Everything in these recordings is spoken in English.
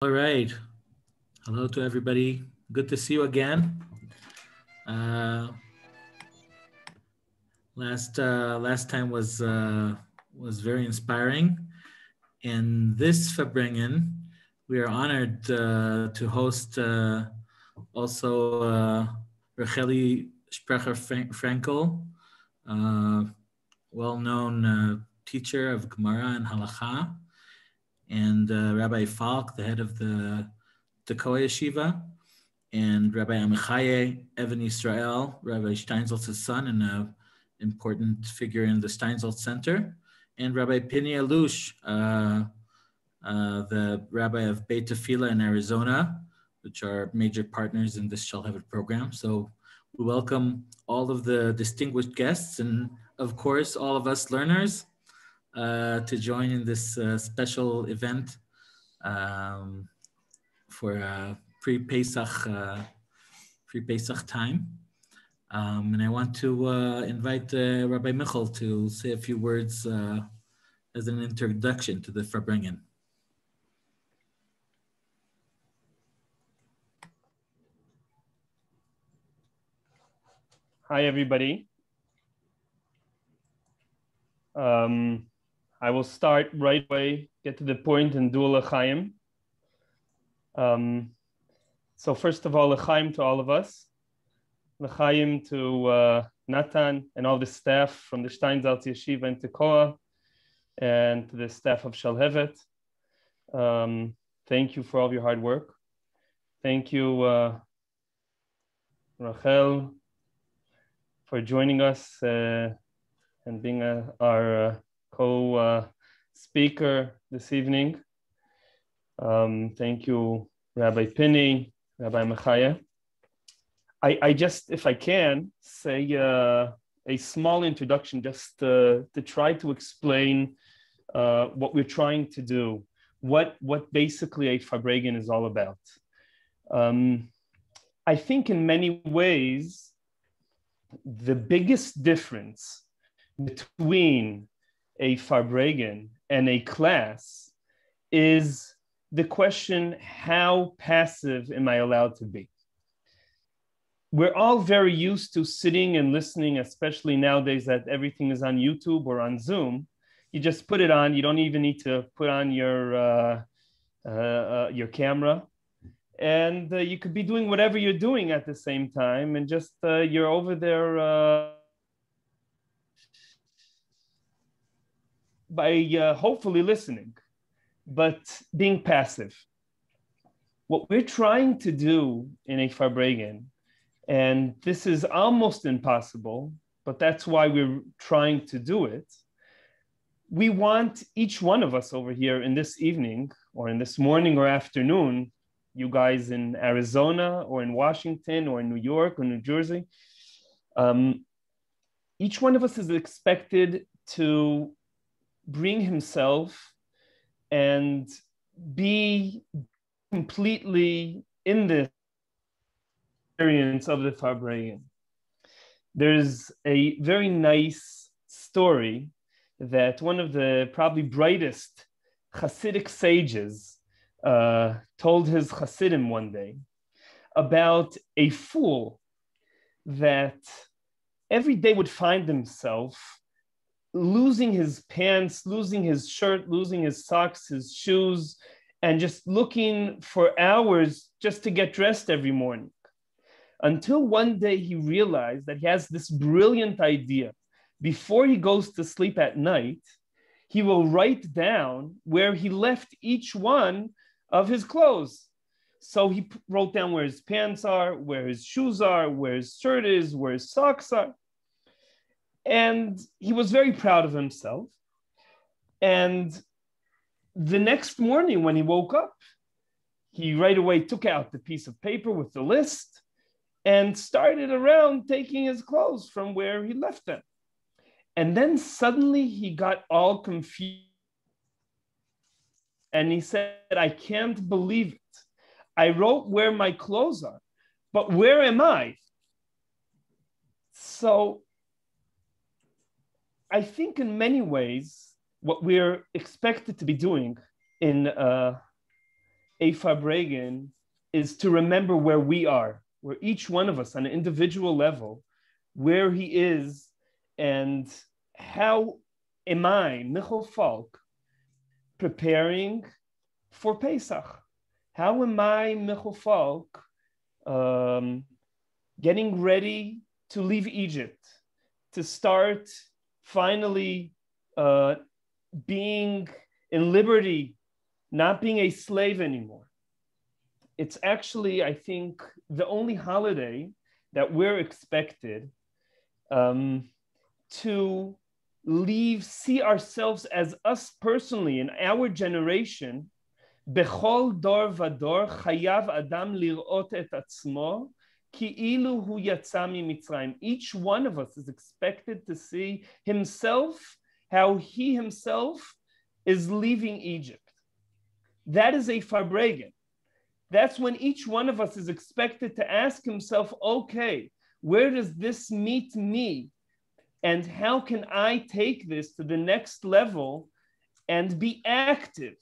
All right. Hello to everybody. Good to see you again. Last time was very inspiring. In this Farbrengen, we are honored to host also Rachelle Sprecher Fraenkel, well-known teacher of Gemara and Halakha, and Rabbi Falk, the head of the Tekoa Yeshiva, and Rabbi Amechaye, Even Israel, Rabbi Steinsaltz's son, and an important figure in the Stiensaltz Center, and Rabbi Allouche, the rabbi of Beth Tefillah in Arizona, which are major partners in this Shalhevet program. So we welcome all of the distinguished guests and, of course, all of us learners to join in this special event for pre-Pesach time. And I want to invite Rabbi Michel to say a few words as an introduction to the Farbrengen. Hi, everybody. I will start right away, get to the point, and do a l'chaim. So first of all, l'chaim to all of us. L'chaim to Matan and all the staff from the Steinsaltz Yeshiva in Tekoa and to the staff of Shalhevet. Thank you for all of your hard work. Thank you, Rachelle, for joining us and being our co-speaker this evening. Thank you, Rabbi Pinny, Rabbi Amechaye. I just, if I can, say a small introduction just to try to explain what we're trying to do, what basically a Farbrengen is all about. I think in many ways, the biggest difference between a Farbrengen and a class is the question, how passive am I allowed to be? We're all very used to sitting and listening, especially nowadays that everything is on YouTube or on Zoom. You just put it on. You don't even need to put on your camera. And you could be doing whatever you're doing at the same time, and just you're over there by hopefully listening, but being passive. What we're trying to do in a Farbrengen, and this is almost impossible, but that's why we're trying to do it. We want each one of us over here in this evening, or in this morning or afternoon, you guys in Arizona or in Washington or in New York or New Jersey, each one of us is expected to bring himself and be completely in the experience of the Farbrengen. There's a very nice story that one of the probably brightest Hasidic sages told his Hasidim one day about a fool that every day would find himself losing his pants, losing his shirt, losing his socks, his shoes, and just looking for hours just to get dressed every morning. Until one day he realized that he has this brilliant idea. Before he goes to sleep at night, he will write down where he left each one of his clothes. So he wrote down where his pants are, where his shoes are, where his shirt is, where his socks are. And he was very proud of himself. And the next morning when he woke up, he right away took out the piece of paper with the list and started around taking his clothes from where he left them. And then suddenly he got all confused. And he said, I can't believe it. I wrote where my clothes are, but where am I? So I think in many ways, what we're expected to be doing in a Farbrengen is to remember where we are, where each one of us on an individual level, where he is, and how am I, Michel Falk, preparing for Pesach? How am I, Michel Falk, getting ready to leave Egypt, to start finally being in liberty, not being a slave anymore? It's actually, I think, the only holiday that we're expected to see ourselves as us personally in our generation. Bechol dor vador chayav adam lirot et atzmo ki'ilu hu yatsa miMitzrayim. Each one of us is expected to see himself, how he himself is leaving Egypt. That is a Farbrengen. That's when each one of us is expected to ask himself, okay, where does this meet me? And how can I take this to the next level and be active,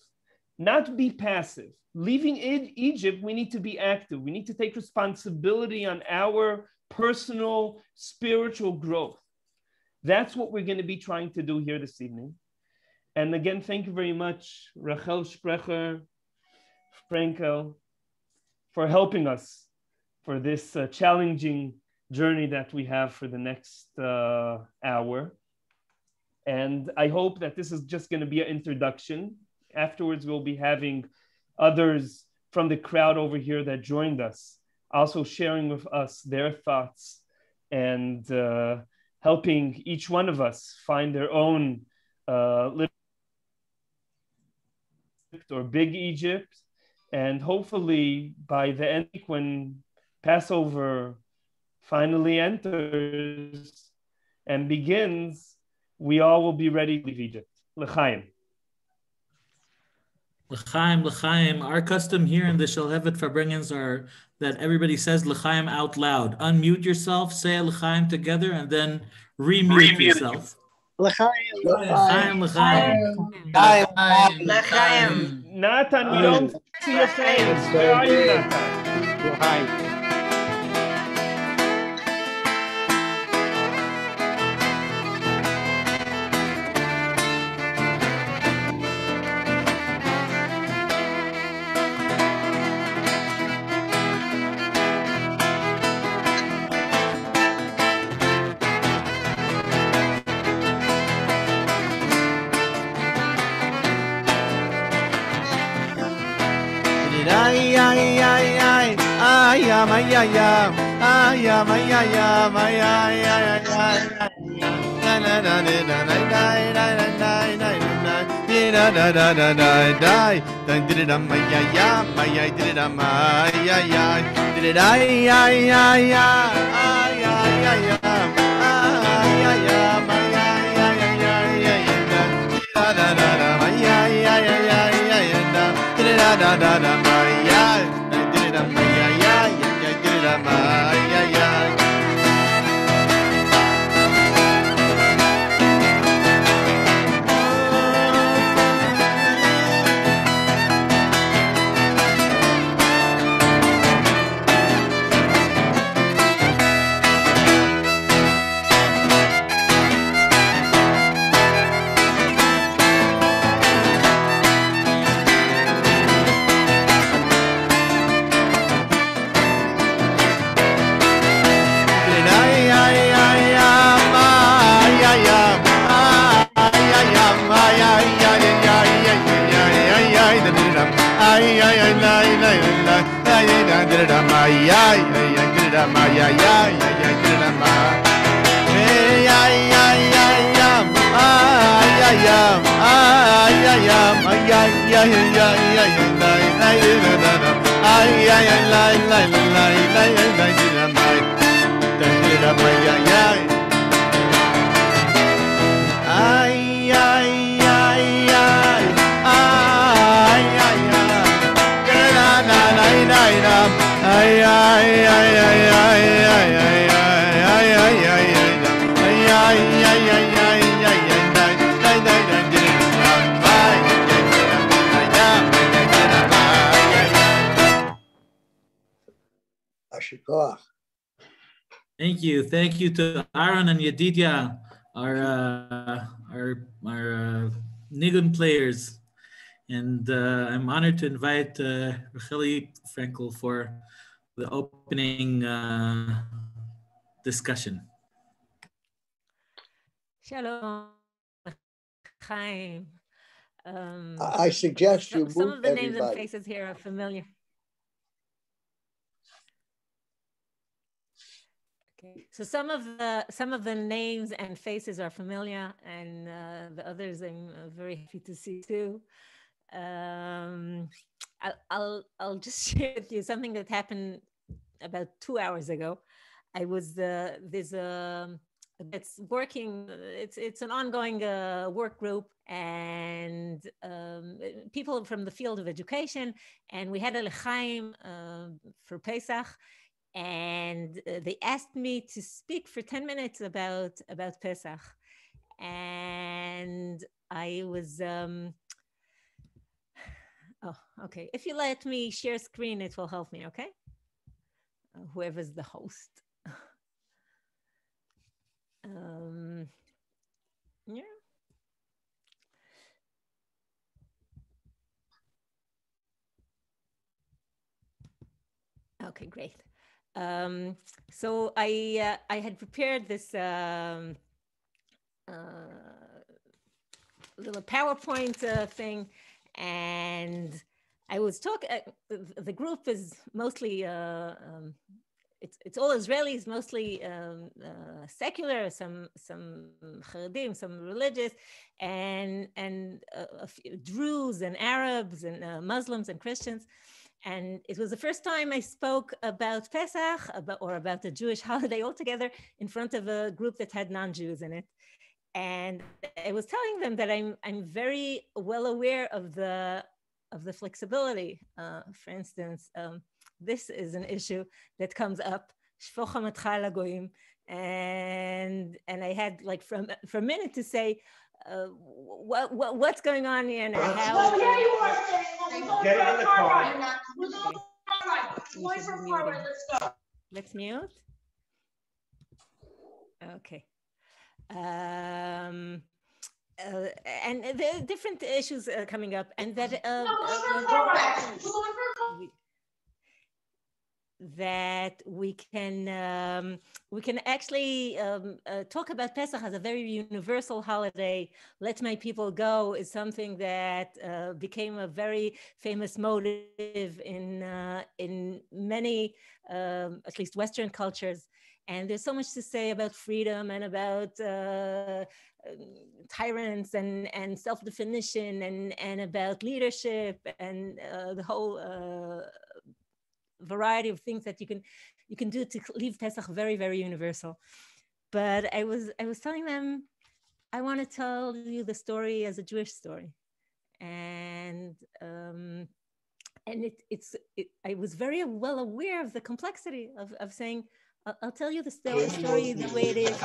not be passive? Leaving Egypt, we need to be active. We need to take responsibility on our personal spiritual growth. That's what we're going to be trying to do here this evening. And again, thank you very much, Rachelle, Sprecher, Fraenkel, for helping us for this challenging journey that we have for the next hour. And I hope that this is just going to be an introduction. Afterwards, we'll be having others from the crowd over here that joined us, also sharing with us their thoughts and helping each one of us find their own little or big Egypt. And hopefully by the end, when Passover finally enters and begins, we all will be ready to leave Egypt. L'chaim. L'chaim, l'chaim. Our custom here in the Shalhevet Farbrengens are that everybody says l'chaim out loud. Unmute yourself, say l'chaim together, and then remute yourself. L'chaim, L'chaim, l'chaim. L'chaim. Natan, we don't see your face. Where are you, Natan? L'chaim. Shikoach. Thank you. Thank you to Aaron and Yedidia, our Nigun players. And I'm honored to invite Rachelle Fraenkel for the opening discussion. Shalom, Chaim. I suggest you some move of the names and everybody. faces here are familiar. Okay, so some of the names and faces are familiar, and the others I'm very happy to see too. I'll just share with you something that happened about 2 hours ago. I was there's it's working. It's an ongoing work group, and people from the field of education. And we had a l'chaim for Pesach, and they asked me to speak for 10 minutes about Pesach, and I was. Oh, okay. If you let me share screen, it will help me. Okay. Whoever's the host. Yeah. Okay, great. So I had prepared this little PowerPoint thing, and I was talking. The group is mostly it's all Israelis, mostly secular, some Charedim, some religious, and a few Druze and Arabs and Muslims and Christians. And it was the first time I spoke about Pesach, about the Jewish holiday altogether, in front of a group that had non-Jews in it. And I was telling them that I'm very well aware of the flexibility. For instance, this is an issue that comes up, and I had like for a minute to say what's going on here and how. Get in the car. Okay. Let's mute. Okay. And there are different issues coming up, and that we can actually talk about Pesach as a very universal holiday. Let my people go is something that became a very famous motive in many, at least Western cultures. And there's so much to say about freedom and about tyrants and self-definition and about leadership and the whole variety of things that you can do to leave Pesach very, very universal. But I was telling them, I want to tell you the story as a Jewish story, and I was very well aware of the complexity of saying, I'll tell you the story the way it is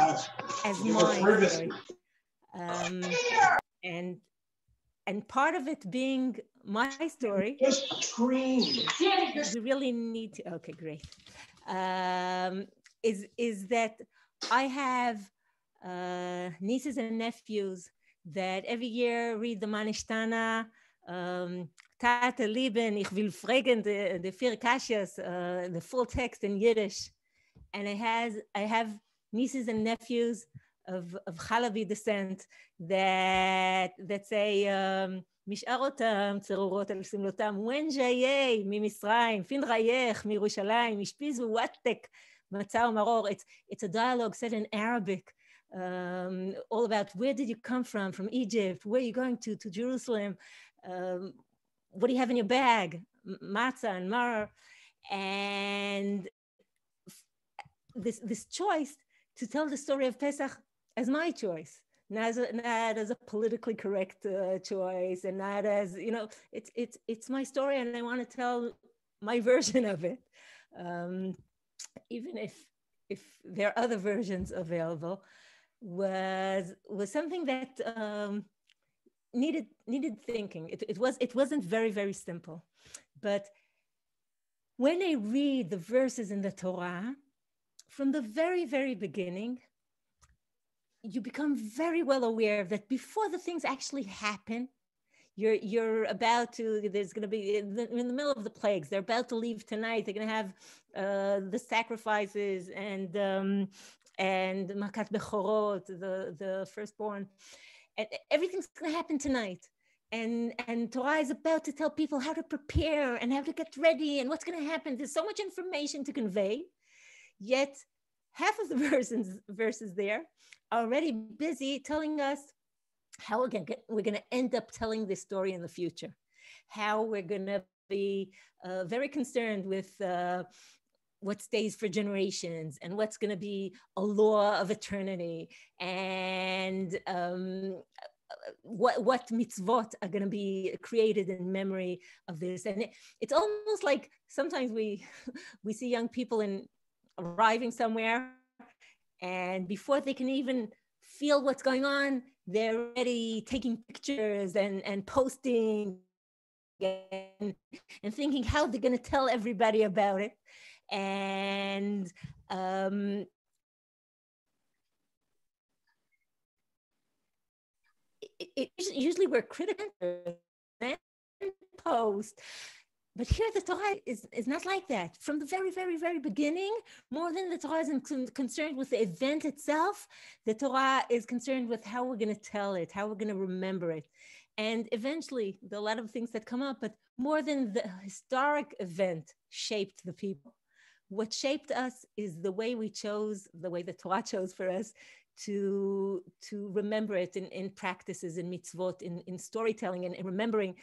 as my story, and part of it being my story. Just scream. We really need to. Okay, great. Is that I have nieces and nephews that every year read the Manishtana, Tate Lieben, Ich will fragen, the vier Kashyas, the full text in Yiddish. And I have nieces and nephews of Chalavi descent that say משארותם צרורות על סמלותם ון ג'יי ממצרים פין רייך מירושלים השפיזו וואטק מצה ומרור. It's a dialogue set in Arabic, all about where did you come from Egypt, where are you going to Jerusalem, what do you have in your bag, matzah and maror. And this choice to tell the story of Pesach as my choice, not as a politically correct choice, and not as, it's my story, and I want to tell my version of it, even if there are other versions available, was something that needed thinking. It wasn't very, very simple, but when they read the verses in the Torah, from the very, very beginning, you become very well aware that before the things actually happen, you're about to, there's going to be, in the middle of the plagues, they're about to leave tonight, they're going to have the sacrifices and Makat Bechorot, the firstborn, and everything's going to happen tonight. And Torah is about to tell people how to prepare and how to get ready and what's going to happen. There's so much information to convey, yet half of the verses there are already busy telling us how we're going to end up telling this story in the future, how we're going to be very concerned with what stays for generations and what's going to be a law of eternity, and what mitzvot are going to be created in memory of this. And it's almost like sometimes we see young people arriving somewhere, and before they can even feel what's going on, they're already taking pictures and posting and thinking how they're going to tell everybody about it. And usually we're critical and post, but here the Torah is not like that. From the very, very, very beginning, more than the Torah is concerned with the event itself, the Torah is concerned with how we're going to tell it, how we're going to remember it. And eventually, there are a lot of things that come up, but more than the historic event shaped the people. What shaped us is the way we chose, the way the Torah chose for us to remember it in practices, in mitzvot, in storytelling, and in remembering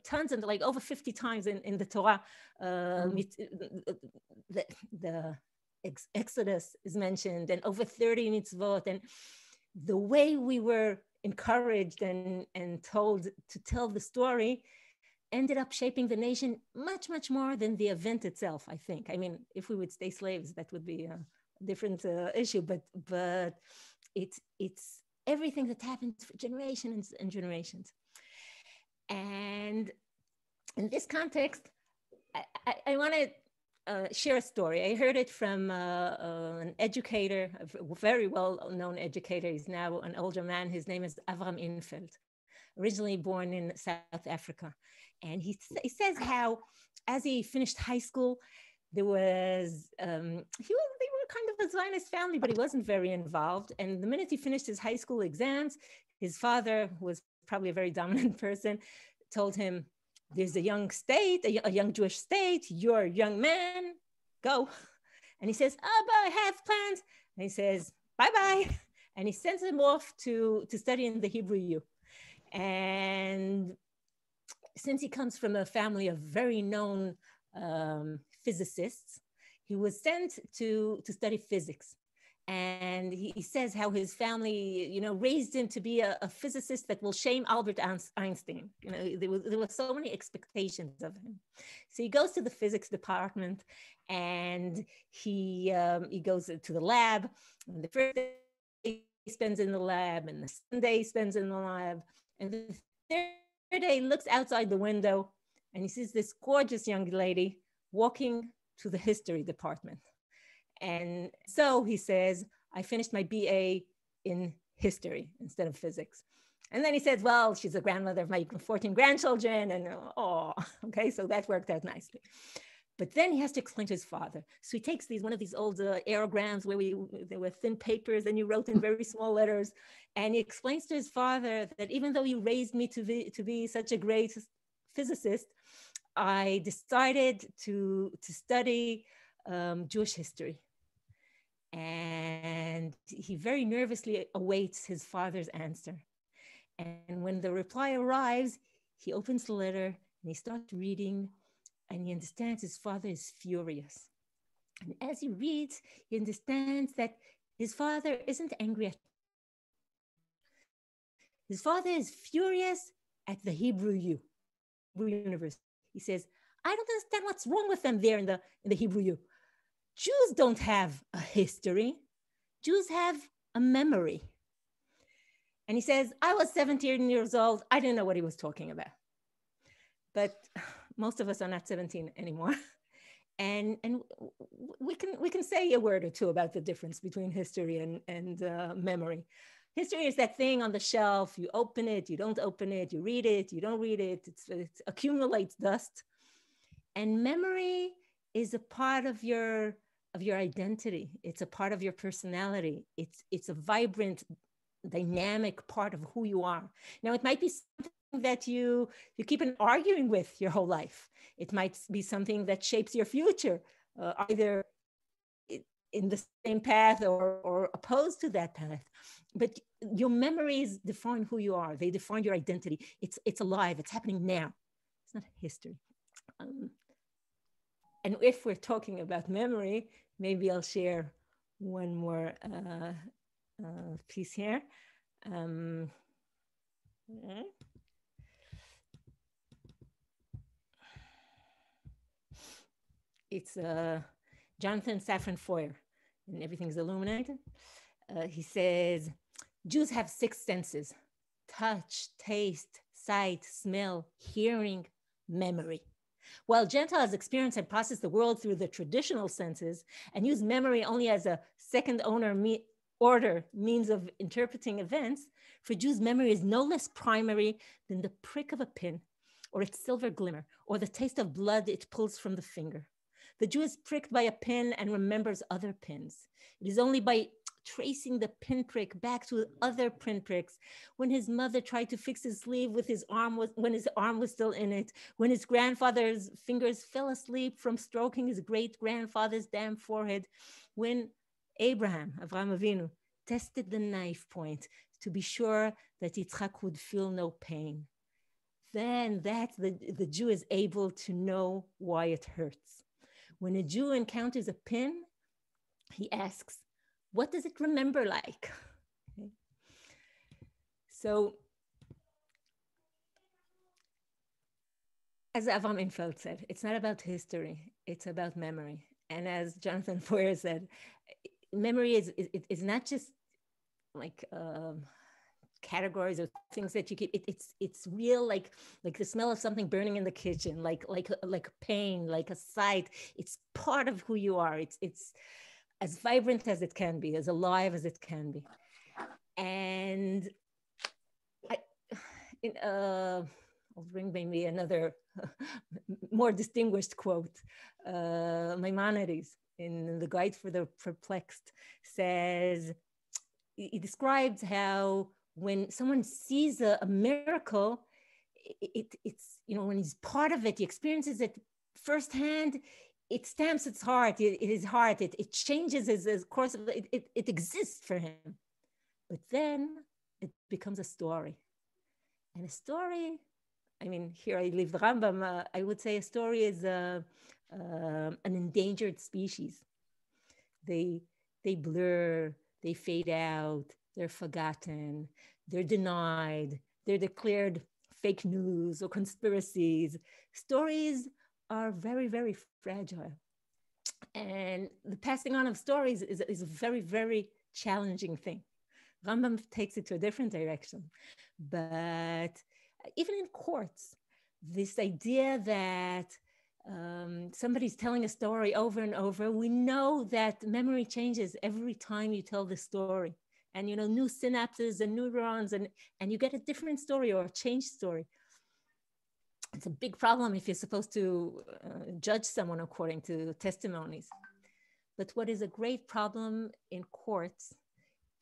tons, and like over 50 times in the Torah, the Exodus is mentioned, and over 30 mitzvot, and the way we were encouraged and told to tell the story ended up shaping the nation much, much more than the event itself, I think. I mean, if we would stay slaves, that would be a different issue, but it's everything that happens for generations and generations. And in this context, I want to share a story. I heard it from an educator, a very well-known educator. He's now an older man. His name is Avram Infeld, originally born in South Africa. And he says how, as he finished high school, there was, they were kind of a Zionist family, but he wasn't very involved. And the minute he finished his high school exams, his father, who was probably a very dominant person, told him, there's a young state, a young Jewish state, you're a young man, go. And he says, Abba, I have plans. And he says, bye-bye. And he sends him off to study in the Hebrew U. And since he comes from a family of very known physicists, he was sent to study physics. And he says how his family, raised him to be a physicist that will shame Albert Einstein. There were so many expectations of him. So he goes to the physics department, and he goes to the lab. And the first day he spends in the lab, and the second day he spends in the lab, and the third day he looks outside the window, and he sees this gorgeous young lady walking to the history department. And so he says, I finished my BA in history instead of physics. And then he says, well, she's a grandmother of my 14 grandchildren. And okay, so that worked out nicely. But then he has to explain to his father. So he takes one of these old aerograms where there were thin papers and you wrote in very small letters. And he explains to his father that even though you raised me to be such a great physicist, I decided to study Jewish history. And he very nervously awaits his father's answer. And when the reply arrives, he opens the letter and he starts reading, and he understands his father is furious. And as he reads, he understands that his father isn't angry at him. His father is furious at the Hebrew University. He says, I don't understand what's wrong with them there in the Hebrew U. Jews don't have a history. Jews have a memory. And he says, I was 17 years old. I didn't know what he was talking about. But most of us are not 17 anymore. And we can say a word or two about the difference between history and memory. History is that thing on the shelf. You open it, you don't open it, you read it, you don't read it. It accumulates dust. And memory is a part of your identity. It's a part of your personality. It's a vibrant, dynamic part of who you are. Now, it might be something that you keep on arguing with your whole life. It might be something that shapes your future, either in the same path or opposed to that path. But your memories define who you are. They define your identity. It's alive. It's happening now. It's not history. And if we're talking about memory, maybe I'll share one more piece here. It's Jonathan Safran Foer, and everything's illuminated. He says, Jews have 6 senses: touch, taste, sight, smell, hearing, memory. While Gentiles experience and process the world through the traditional senses and use memory only as a second order means of interpreting events, for Jews, memory is no less primary than the prick of a pin, or its silver glimmer, or the taste of blood it pulls from the finger. The Jew is pricked by a pin and remembers other pins. It is only by tracing the pinprick back to other pinpricks, when his mother tried to fix his sleeve with when his arm was still in it, when his grandfather's fingers fell asleep from stroking his great-grandfather's damp forehead, when Avraham Avinu, tested the knife point to be sure that Yitzchak would feel no pain. Then the Jew is able to know why it hurts. When a Jew encounters a pin, he asks, what does it remember like? Okay. So, as Avram Infeld said, it's not about history, it's about memory. And as Jonathan Foer said, memory is not just like categories or things that you keep. It's real, like the smell of something burning in the kitchen, like pain, like a sight. It's part of who you are. It's as vibrant as it can be, as alive as it can be. And I'll bring maybe another more distinguished quote. Maimonides, in the Guide for the Perplexed, says, he describes how when someone sees a miracle, it's, when he's part of it, he experiences it firsthand, it stamps his heart, it changes his course of it exists for him. But then it becomes a story. And a story, here I leave the Rambam, I would say a story is an endangered species. They blur, they fade out, they're forgotten, they're denied, they're declared fake news or conspiracies. Stories are very, very fragile. And the passing on of stories is a very, very challenging thing. Rambam takes it to a different direction. But even in courts, this idea that somebody's telling a story over and over, we know that memory changes every time you tell the story. And new synapses and neurons, and you get a different story or a changed story. It's a big problem if you're supposed to judge someone according to testimonies. But what is a great problem in courts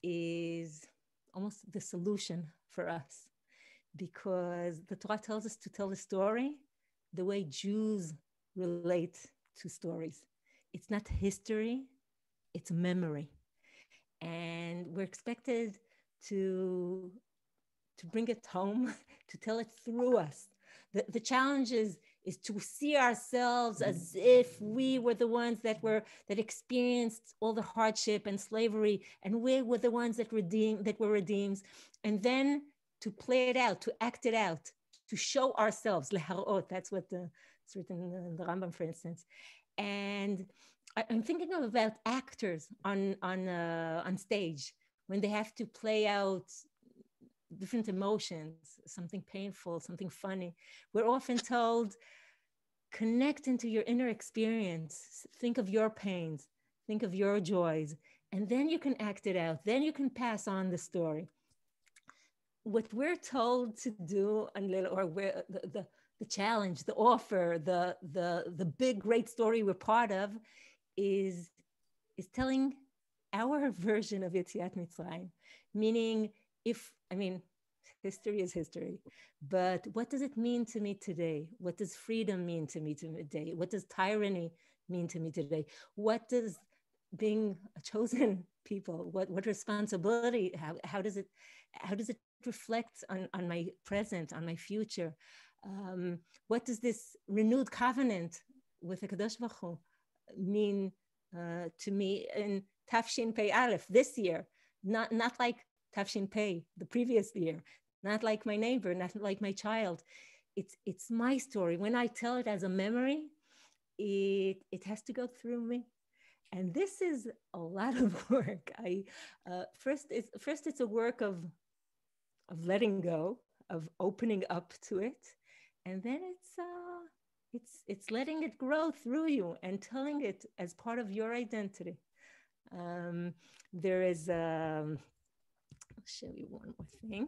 is almost the solution for us, because the Torah tells us to tell the story the way Jews relate to stories. It's not history, it's memory. And we're expected to bring it home, to tell it through us. The challenge is to see ourselves as if we were the ones that experienced all the hardship and slavery, and we were the ones that were redeemed, and then to play it out, to act it out, to show ourselves, leharot. That's what it's written in the Rambam, for instance. And I'm thinking about actors on stage when they have to play out different emotions, something painful, something funny. We're often told, connect into your inner experience. Think of your pains, think of your joys, and then you can act it out. Then you can pass on the story. What we're told to do, or where the challenge, the offer, the big great story we're part of, is telling our version of Yetziat Mitzrayim. Meaning, history is history, but what does it mean to me today? What does freedom mean to me today? What does tyranny mean to me today? What does being a chosen people, what responsibility, how does it reflect on my present, on my future? What does this renewed covenant with the Kadosh Baruch Hu mean to me in Tafshin Pei Aleph this year? Not like Tafshin Pei the previous year, not like my neighbor, not like my child. It's my story. When I tell it as a memory, it has to go through me. And this is a lot of work. First it's a work of letting go, of opening up to it, and then it's letting it grow through you and telling it as part of your identity. There is I'll show you one more thing.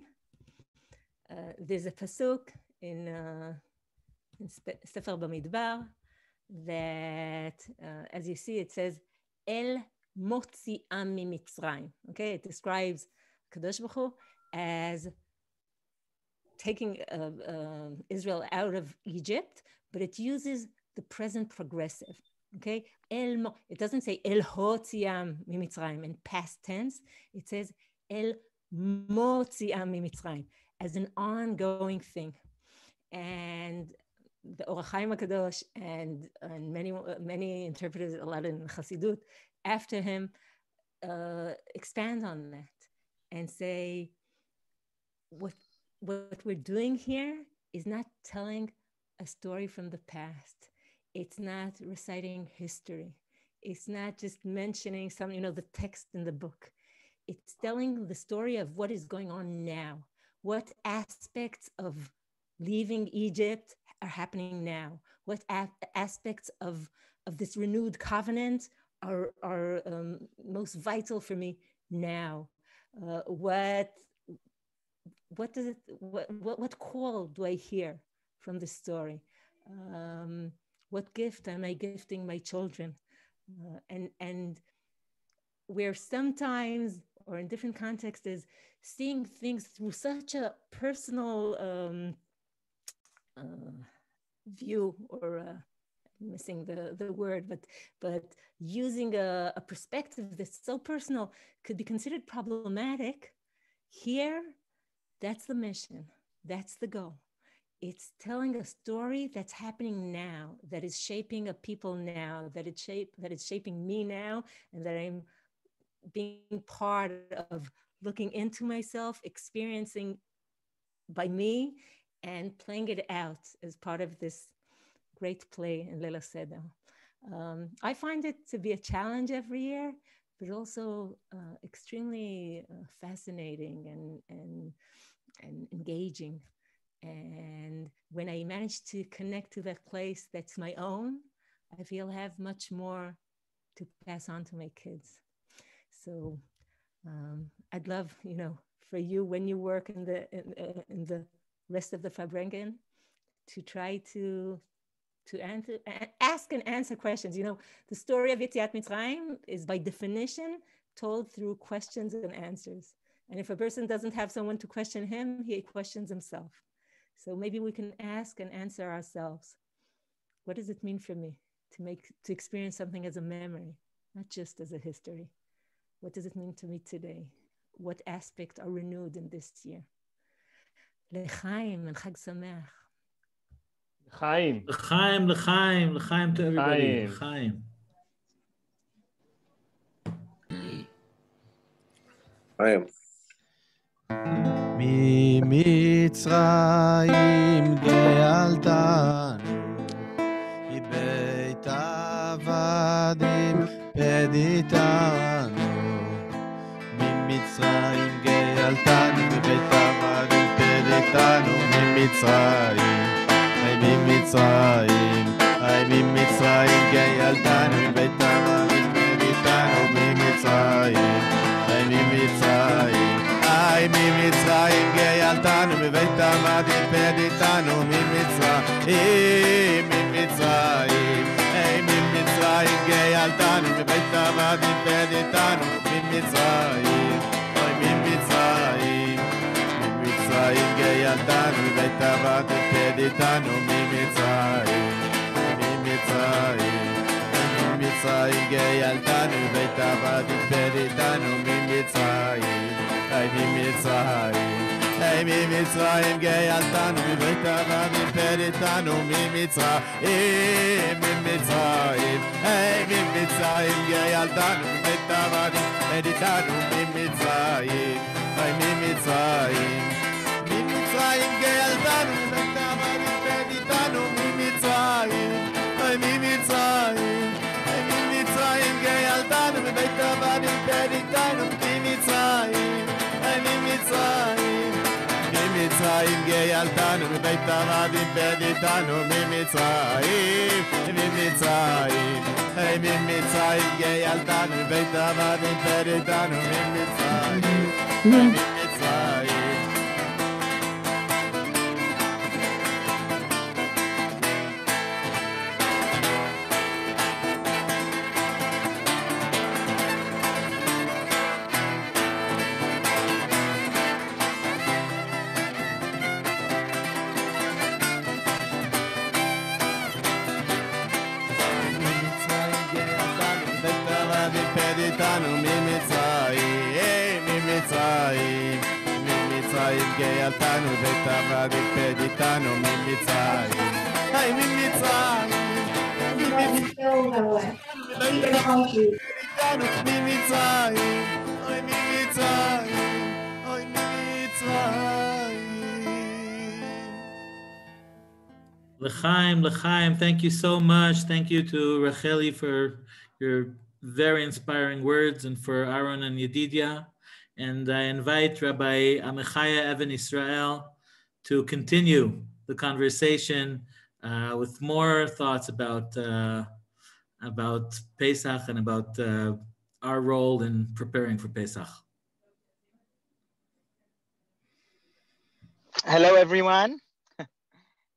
There's a pasuk in Sefer Bamidbar that, as you see, it says El Motzi'am miMitzrayim. Okay, it describes Kadosh Baruch Hu as taking Israel out of Egypt, but it uses the present progressive. Okay, it doesn't say El Hotzi'am miMitzrayim in past tense. It says El Motzi'am miMitzrayim as an ongoing thing. And the Or HaChaim HaKadosh and many interpreters, a lot in Chassidut, after him, expand on that and say, what we're doing here is not telling a story from the past. It's not reciting history. It's not just mentioning the text in the book. It's telling the story of what is going on now. What aspects of leaving Egypt are happening now? What aspects of this renewed covenant are most vital for me now? What call do I hear from this story? What gift am I gifting my children? And where sometimes, or in different contexts, is seeing things through such a personal view, or missing the word, but using a perspective that's so personal could be considered problematic. Here, that's the mission, that's the goal. It's telling a story that's happening now, that is shaping a people now, that is shaping me now, and that I'm being part of looking into myself, experiencing by me, and playing it out as part of this great play in Leila Seder. I find it to be a challenge every year, but also extremely fascinating and engaging. And when I manage to connect to that place that's my own, I feel I have much more to pass on to my kids. So I'd love, for you, when you work in the rest of the Farbrengen, to try to ask and answer questions. The story of Yetziat Mitzrayim is by definition told through questions and answers. And if a person doesn't have someone to question him, he questions himself. So maybe we can ask and answer ourselves. What does it mean for me to experience something as a memory, not just as a history? What does it mean to me today? What aspects are renewed in this year? L'chaim and Chag Sameach. L'chaim. L'chaim, l'chaim, l'chaim to everybody. L'chaim. L'chaim. ממצרים גאלתנו, מבית עבדים פדיתנו. ממצרים גאלתנו, מבית עבדים פדיתנו. ממצרים ממצרים גאלתנו מבית עבדים והבאתנו ממצרים. ממצרים גאלתנו מבית עבדים והבאתנו ממצרים. ממצרים גאלתנו מבית עבדים והבאתנו ממצרים. ממצרים גאלתנו מבית עבדים והבאתנו ממצרים. ממצרים גאלתנו מבית עבדים והבאתנו ממצרים. ממצרים גאלתנו מבית עבדים והבאתנו ממצרים. ממצרים גאלתנו מבית עבדים והבאתנו ממצרים. ממצרים גאלתנו מבית עבדים והבאתנו ממצרים. ממצרים גאלתנו מבית עבדים והבאתנו ממצרים. ממצרים גאלתנו מבית עבדים והבאתנו ממצרים. ממצרים גאלתנו מבית עבדים והבאתנו ממצרים. ממצרים גאלתנו בית עבדים והבאתנו ממצרים. ממצרים L'chaim, thank you so much. Thank you to Rachelle for your very inspiring words and for Aaron and Yedidia. And I invite Rabbi Amechaye Even Israel to continue the conversation with more thoughts about Pesach and about our role in preparing for Pesach. Hello, everyone.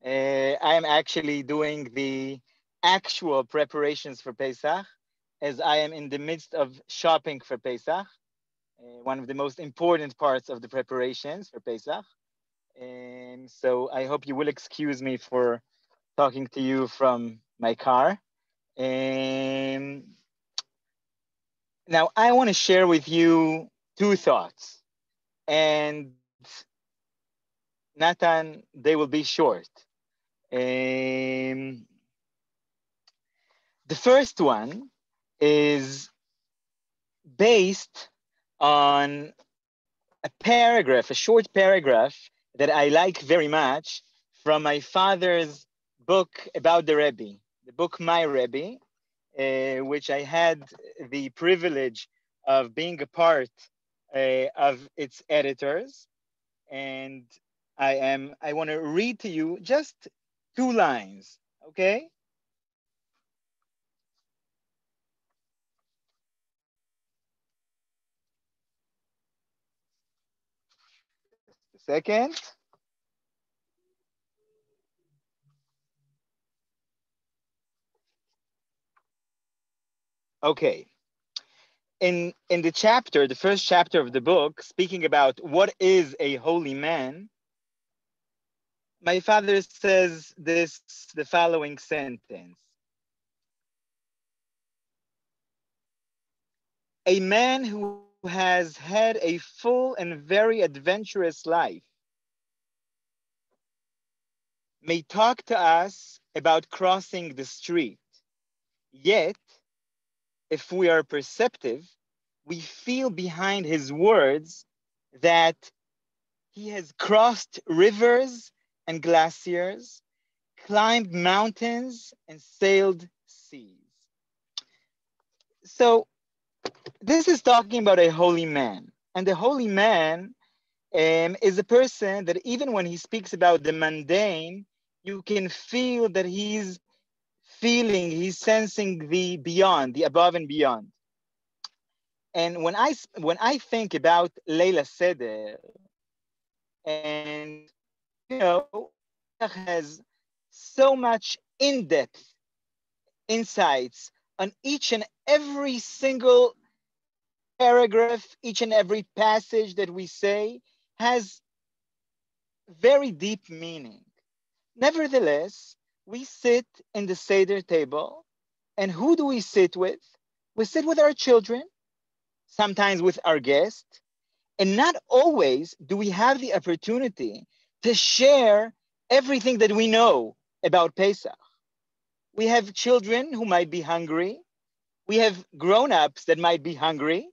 I am actually doing the actual preparations for Pesach, as I am in the midst of shopping for Pesach, one of the most important parts of the preparations for Pesach. And so I hope you will excuse me for talking to you from my car. Now I want to share with you two thoughts, and Natan, they will be short. The first one is based on a paragraph, a short paragraph that I like very much from my father's book about the Rabbi, the book My Rabbi, which I had the privilege of being a part of its editors. And I want to read to you just 2 lines, okay? Just a second. Okay. In the chapter, the first chapter of the book, speaking about what is a holy man, my father says the following sentence. A man who has had a full and very adventurous life may talk to us about crossing the street. Yet, if we are perceptive, we feel behind his words that he has crossed rivers and glaciers, climbed mountains, and sailed seas. So this is talking about a holy man. And the holy man is a person that even when he speaks about the mundane, you can feel that he's feeling, he's sensing the beyond, the above and beyond. And when I think about Leila Seder, and has so much in-depth insights on each and every single paragraph, each and every passage that we say has very deep meaning. Nevertheless, we sit in the Seder table, and who do we sit with? We sit with our children, sometimes with our guests, and not always do we have the opportunity to share everything that we know about Pesach. We have children who might be hungry. We have grown-ups that might be hungry.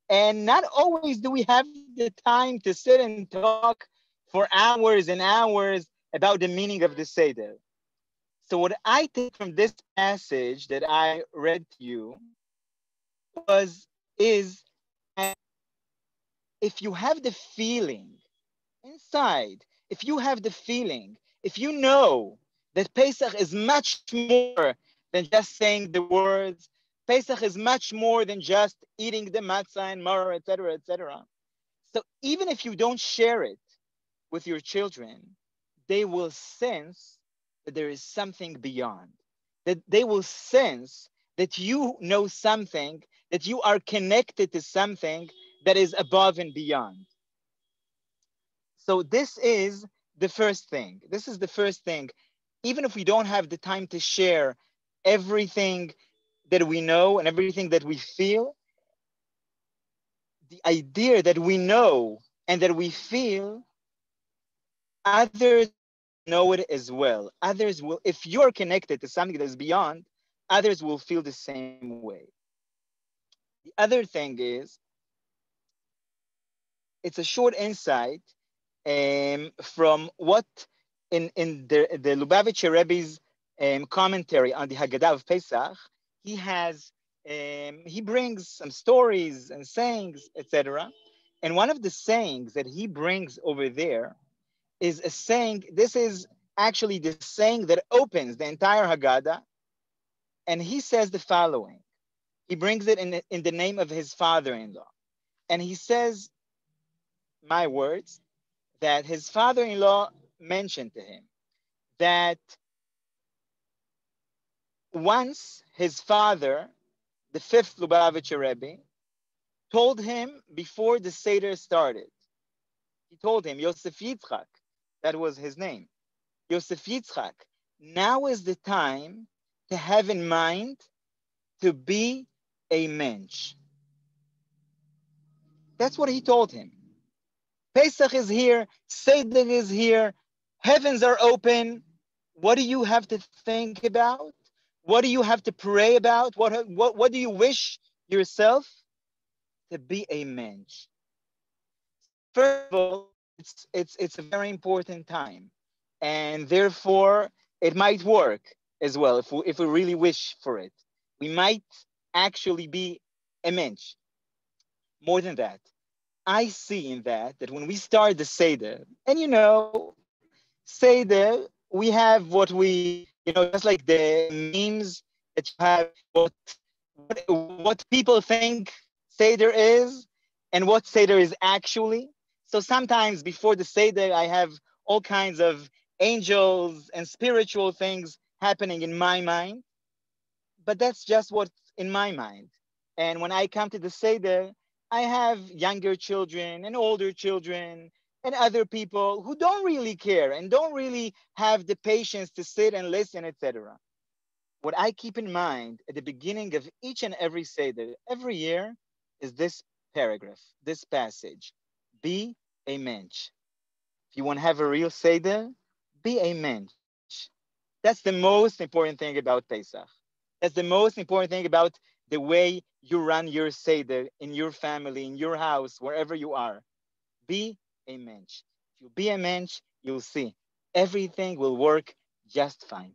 And not always do we have the time to sit and talk for hours and hours about the meaning of the Seder. So what I take from this passage that I read to you is that if you have the feeling inside, if you know that Pesach is much more than just saying the words, Pesach is much more than just eating the matzah and maror, etc., etc. So even if you don't share it with your children, they will sense that there is something beyond, that they will sense that you know something, that you are connected to something that is above and beyond. So this is the first thing. Even if we don't have the time to share everything that we know and everything that we feel, the idea that we know and that we feel, others know it as well. Others will, if you're connected to something that is beyond, others will feel the same way. The other thing is, it's a short insight from what in the Lubavitcher Rebbe's commentary on the Haggadah of Pesach, he brings some stories and sayings, etc. And one of the sayings that he brings over there is a saying, this is actually the saying that opens the entire Haggadah. And he says the following. He brings it in the name of his father-in-law. And he says, my words, that his father-in-law mentioned to him that once his father, the fifth Lubavitcher Rebbe, told him before the Seder started, he told him, Yosef Yitzchak, that was his name, Yosef Yitzchak, now is the time to have in mind to be a mensch. That's what he told him. Pesach is here, Seder is here, heavens are open. What do you have to think about? What do you have to pray about? What do you wish yourself? To be a mensch. First of all, it's a very important time. And therefore, it might work as well if we really wish for it. We might actually be a mensch. More than that, I see in that when we start the Seder, and Seder, we have what we, just like the memes that you have, what people think Seder is and what Seder is actually. So sometimes before the Seder, I have all kinds of angels and spiritual things happening in my mind, but that's just what's in my mind. And when I come to the Seder, I have younger children and older children and other people who don't really care and don't really have the patience to sit and listen, etc. What I keep in mind at the beginning of each and every Seder, every year, is this paragraph, this passage. Be a mensch. If you want to have a real Seder, be a mensch. That's the most important thing about Pesach. That's the most important thing about the way you run your Seder in your family, in your house, wherever you are. Be a mensch. If you be a mensch, you'll see everything will work just fine.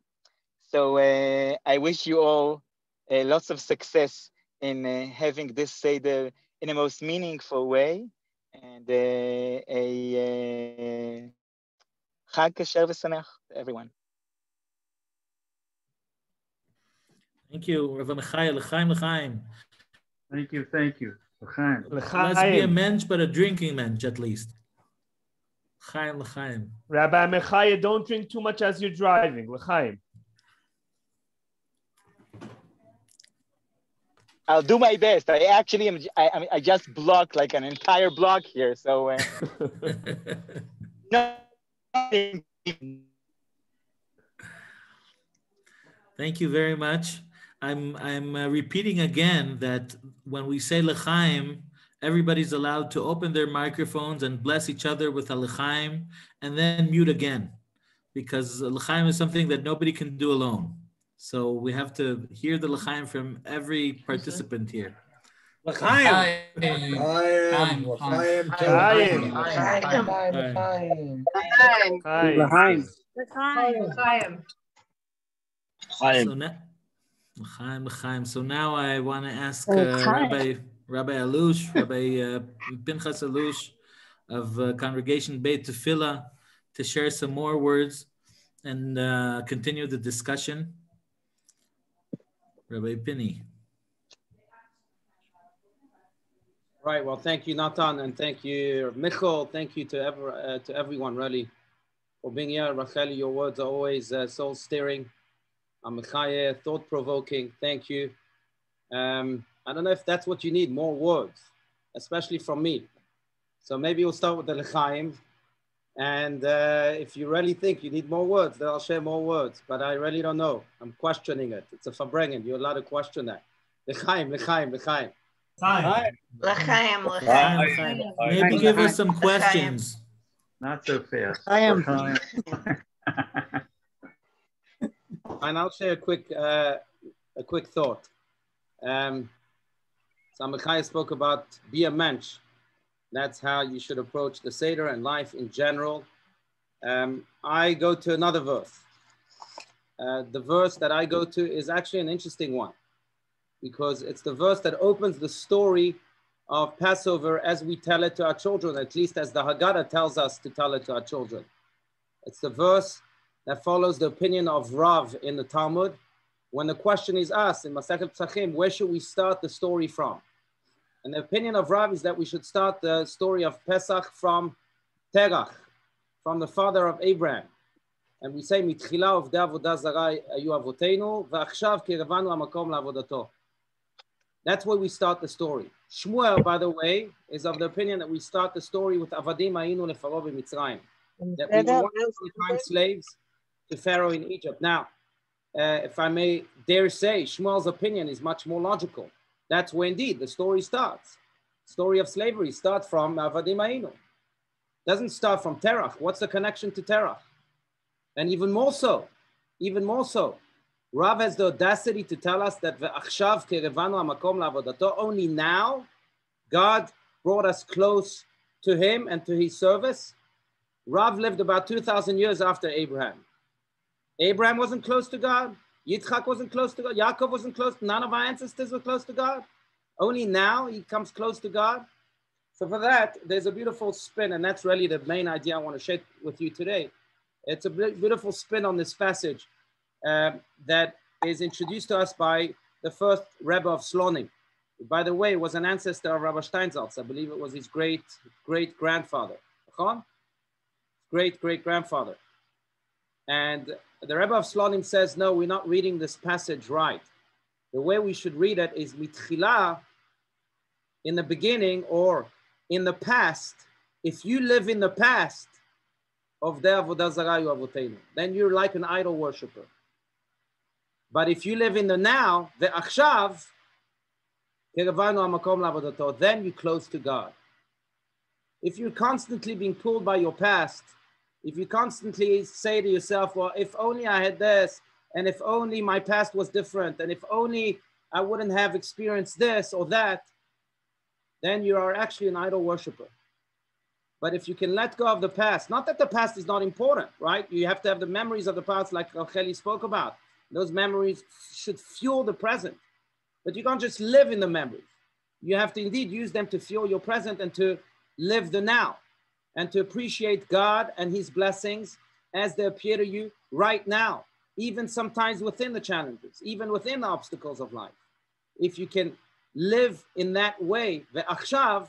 So I wish you all lots of success in having this Seder in a most meaningful way, and a Chag Kasher V'Sameach to everyone. Thank you, Rav Amechaye. L'chaim, l'chaim. Thank you, thank you. L'chaim. Let's be a mensch, but a drinking mensch at least. L'chaim, l'chaim. Rabbi Amechaye, don't drink too much as you're driving. L'chaim. I'll do my best. I actually am. I just blocked like an entire block here. So no. Thank you very much. I'm repeating again that when we say l'chaim, everybody's allowed to open their microphones and bless each other with a l'chaim and then mute again, because l'chaim is something that nobody can do alone. So we have to hear the l'chaim from every participant here. L'chaim. So now I want to ask Rabbi Allouche, Rabbi Pinchas Allouche of Congregation Beth Tefillah to share some more words and continue the discussion. Rabbi Pinny. Right. Well, thank you, Natan, and thank you, Michel. Thank you to everyone, really, for being here. Rachelle, your words are always soul-stirring. Amechaye, thought-provoking. Thank you. I don't know if that's what you need, more words, especially from me. So maybe we'll start with the l'chaim. And if you really think you need more words, then I'll share more words. But I really don't know. I'm questioning it. It's a Farbrengen. You're allowed to question that. L'chaim, l'chaim, l'chaim. Maybe give us some questions. Not so fast. And I'll share a quick thought. So Amechaye spoke about be a mensch. That's how you should approach the Seder and life in general. I go to another verse. The verse that I go to is actually an interesting one, because it's the verse that opens the story of Passover as we tell it to our children, at least as the Haggadah tells us to tell it to our children. It's the verse that follows the opinion of Rav in the Talmud. When the question is asked in Masechet Pesachim, where should we start the story from? And the opinion of Rav is that we should start the story of Pesach from Terach, from the father of Abraham. And we say, Mitchila of avodah zara ayu avotenu, v'achshav kirevanu hamakom la'avodato. That's where we start the story. Shmuel, by the way, is of the opinion that we start the story with Avadim Ayinu leFaro b'Mitzrayim, that we were once time slaves to Pharaoh in Egypt. Now, if I may dare say, Shmuel's opinion is much more logical. That's where indeed the story starts. The story of slavery starts from Avadim Ayinu. Doesn't start from Terach. What's the connection to Terach? And even more so, Rav has the audacity to tell us that ve'achshav kerevanu hamakom la'avodato, only now God brought us close to him and to his service. Rav lived about 2,000 years after Abraham. Abraham wasn't close to God. Yitzchak wasn't close to God. Yaakov wasn't close. None of our ancestors were close to God. Only now he comes close to God. So for that, there's a beautiful spin, and that's really the main idea I want to share with you today. It's a beautiful spin on this passage that is introduced to us by the first Rebbe of Slonim. By the way, was an ancestor of Rabbi Steinsaltz. I believe it was his great-great-grandfather. Great-great-grandfather. And the Rebbe of Slonim says, no, we're not reading this passage right. The way we should read it is mitchila, in the beginning or in the past. If you live in the past of the avodah zara ayu avotenu, then you're like an idol worshiper. But if you live in the now, the achshav, then you're close to God. If you're constantly being pulled by your past, if you constantly say to yourself, well, if only I had this, and if only my past was different, and if only I wouldn't have experienced this or that, then you are actually an idol worshiper. But if you can let go of the past, not that the past is not important, right? You have to have the memories of the past like Rachelle spoke about. Those memories should fuel the present. But you can't just live in the memories. You have to indeed use them to fuel your present and to live the now and to appreciate God and his blessings as they appear to you right now. even sometimes within the challenges, even within the obstacles of life. If you can live in that way, ve'achshav,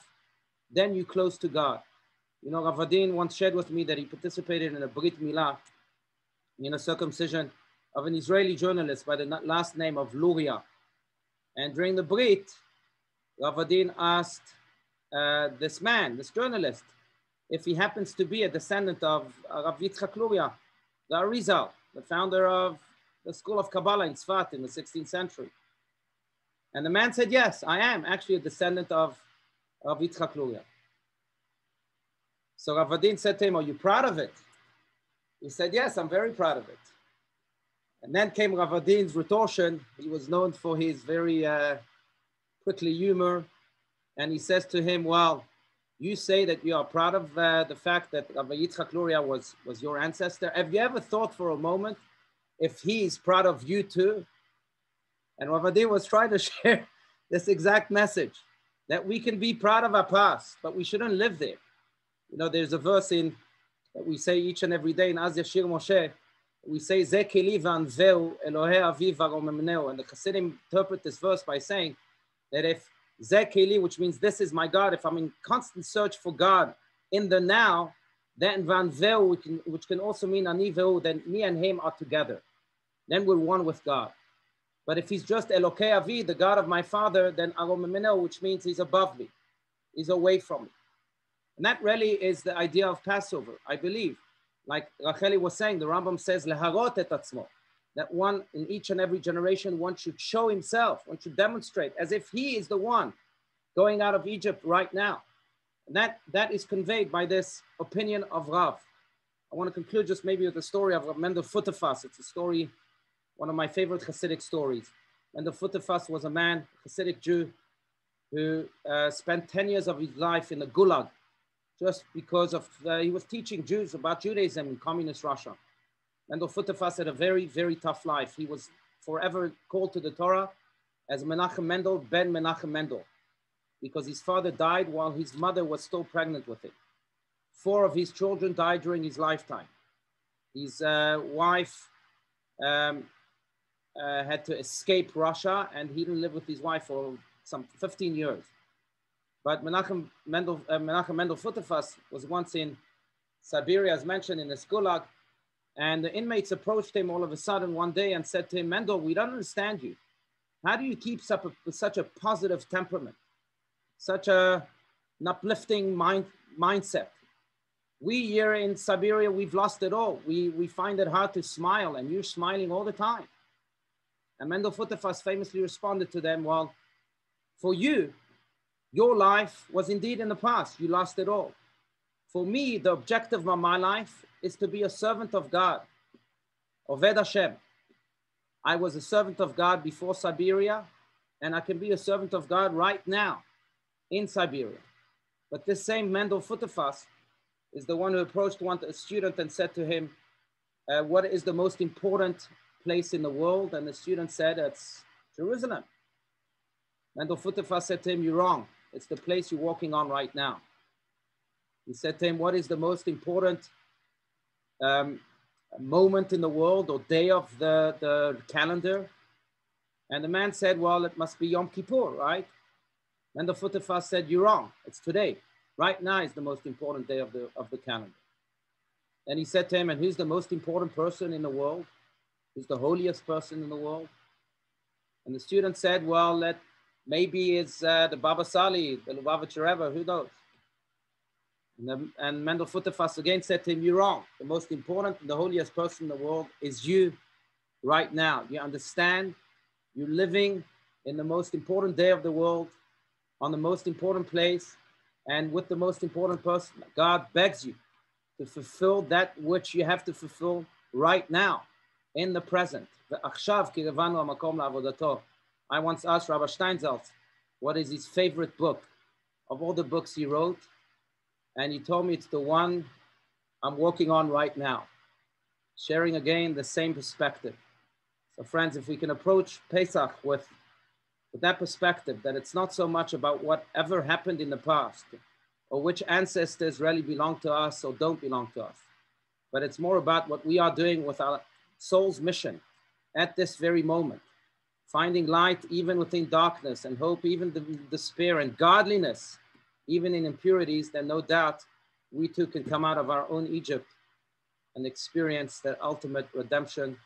then you're close to God. You know, Rav Adin once shared with me that he participated in a Brit Milah, in a circumcision of an Israeli journalist by the last name of Luria. And during the Brit, Rav Adin asked this journalist, if he happens to be a descendant of Rav Yitzchak Luria, the Arizal, the founder of the school of Kabbalah in Tzfat in the 16th century. And the man said, yes, I am actually a descendant of Yitzchak Luria. So Rav Adin said to him, are you proud of it? He said, yes, I'm very proud of it. And then came Rav Adin's retortion. He was known for his very prickly humor. And he says to him, well, you say that you are proud of the fact that Rabbi Yitzchak Luria was your ancestor. Have you ever thought for a moment if he is proud of you too? And Rav Adin was trying to share this exact message, that we can be proud of our past, but we shouldn't live there. You know, there's a verse that we say each and every day in Az Yashir Moshe. We say, Ze keli v'anveu Elohei aviv v'aromemneu. And the Hasidim interpret this verse by saying that if Ze keli, which means this is my God, if I'm in constant search for God in the now, then v'anveu, which can also mean ani v'eu, then me and him are together. Then we're one with God. But if he's just Elokei avi, the God of my father, then aromemneu, which means he's above me, he's away from me. And that really is the idea of Passover, I believe. Like Rachelle was saying, the Rambam says, leharot et atzmo, that one in each and every generation, one should show himself, one should demonstrate as if he is the one going out of Egypt right now. And that is conveyed by this opinion of Rav. I want to conclude just maybe with the story of Rav Mendel Futterfass. It's a story, one of my favorite Hasidic stories. Mendel Futterfass was a man, a Hasidic Jew, who spent 10 years of his life in the Gulag, just because of he was teaching Jews about Judaism in communist Russia. Mendel Futterfass had a very, very tough life. He was forever called to the Torah as Menachem Mendel, Ben Menachem Mendel, because his father died while his mother was still pregnant with him. 4 of his children died during his lifetime. His wife had to escape Russia, and he didn't live with his wife for some 15 years. But Menachem Mendel Futterfass was once in Siberia, as mentioned, in the Gulag, and the inmates approached him all of a sudden one day and said to him, Mendel, we don't understand you. How do you keep such a positive temperament, such an uplifting mindset? We here in Siberia, we've lost it all. We find it hard to smile, and you're smiling all the time. And Mendel Futterfass famously responded to them, well, for you, your life was indeed in the past. You lost it all. For me, the objective of my life is to be a servant of God, Oved Hashem. I was a servant of God before Siberia, and I can be a servant of God right now in Siberia. But this same Mendel Futterfass is the one who approached a student and said to him, what is the most important place in the world? And the student said, it's Jerusalem. Mendel Futterfass said to him, you're wrong. It's the place you're walking on right now. He said to him, what is the most important moment in the world or day of the calendar? And the man said, well, it must be Yom Kippur, right? Mendel Futterfass said, you're wrong. It's today. Right now is the most important day of the calendar. And he said to him, and who's the most important person in the world? Who's the holiest person in the world? And the student said, well, maybe it's the Baba Sali, the Lubavitcher Rebbe, who knows? And Mendel Futterfass again said to him, you're wrong. The most important and the holiest person in the world is you right now. You understand? You're living in the most important day of the world, on the most important place, and with the most important person. God begs you to fulfill that which you have to fulfill right now, in the present. I once asked Rabbi Steinsaltz what is his favorite book of all the books he wrote. And he told me it's the one I'm working on right now, sharing again the same perspective. So friends, if we can approach Pesach with that perspective, that it's not so much about whatever happened in the past or which ancestors really belong to us or don't belong to us, but it's more about what we are doing with our soul's mission at this very moment, finding light even within darkness and hope even the despair and godliness even in impurities, then no doubt we too can come out of our own Egypt and experience that ultimate redemption.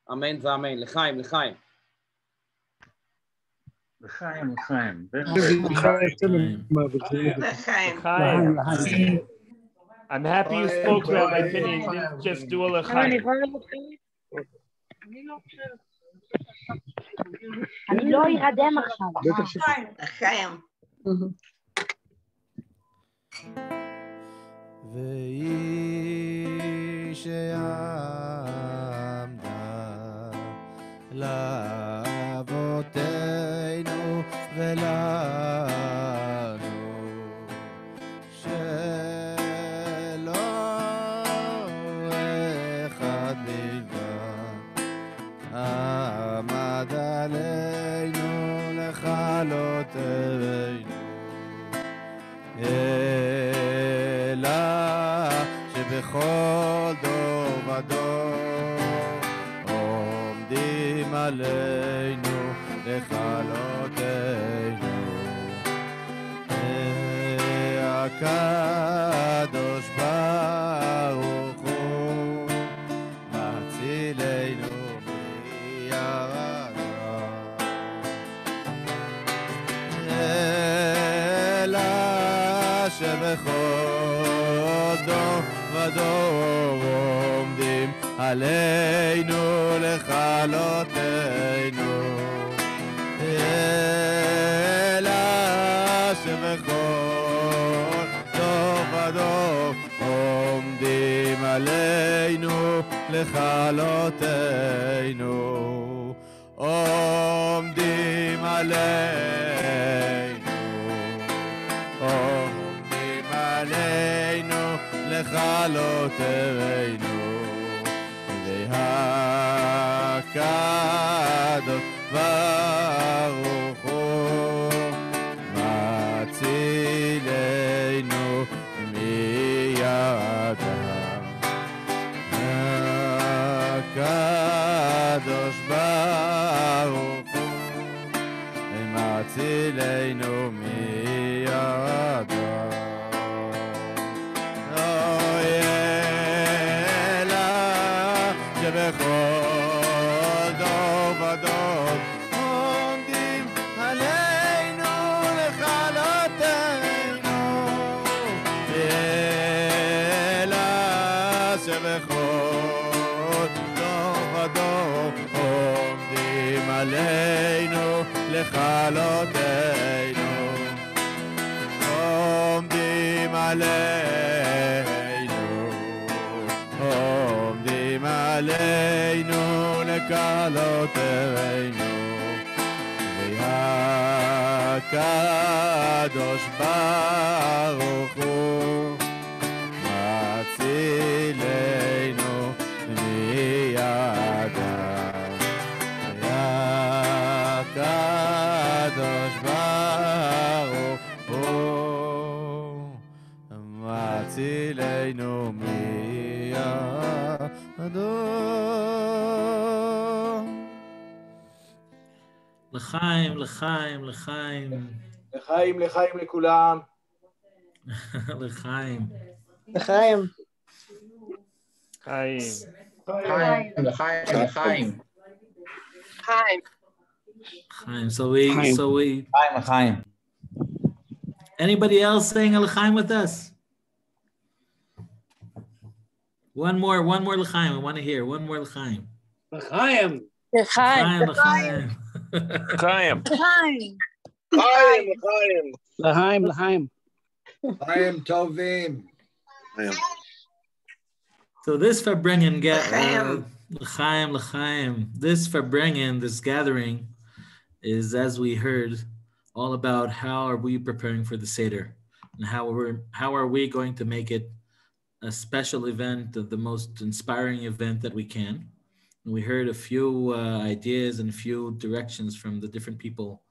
Amen v'amen. L'chaim, l'chaim. L'chaim, l'chaim. L'chaim. I'm happy you spoke, Rabbi Penny, and didn't just do a l'chaim. אני לא ירדם עכשיו. לחיים. והיא שעמדה לאבותינו ולנו שלא אחד בלבד עמד עלינו לכלותנו אלא שבכל דור ודור עומדים עלינו לכלותנו הקדוש ברוך הוא מצילנו מירדה אלא שבכל דור ודור עומדים עלינו לכלותנו אלא שבכל דור ודור עומדים עלינו לכלותנו עומדים עלינו עומדים עלינו לכלותנו והקדוש ברוך הוא מצילנו מידם הקדוש ברוך הוא מצילנו מידם שבכל דור ודור עומדים עלינו לכלותנו אלא שבכל דור ודור עומדים עלינו לכלותנו עומדים עלינו עומדים עלינו לכלותנו והקדוש ברוך הוא מצילנו מידם והקדוש ברוך הוא מצילנו לחיים, לחיים, לחיים. לחיים, לחיים לכולם. לחיים. לחיים. חיים. לחיים, לחיים, לחיים. חיים. Chaim. So we. Chaim, Chaim. Anybody else saying a l'chaim with us? One more l'chaim. I want to hear one more l'chaim. L'chaim. L'chaim. L'chaim. L'chaim. L'chaim. L'chaim. L'chaim. L'chaim tovim. So this Farbrengen l'chaim. This Farbrengen, this gathering, is, as we heard, all about how are we preparing for the Seder, and how are we going to make it a special event, the most inspiring event that we can. And we heard a few ideas and a few directions from the different people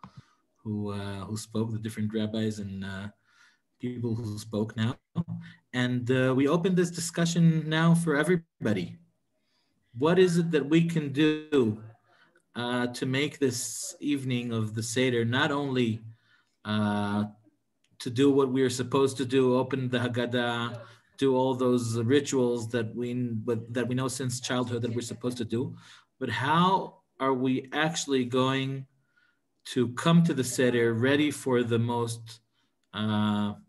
who spoke, the different rabbis and people who spoke now. And we opened this discussion now for everybody. what is it that we can do to make this evening of the Seder not only to do what we are supposed to do, open the Haggadah, do all those rituals that we know since childhood that we're supposed to do, but how are we actually going to come to the Seder ready for the most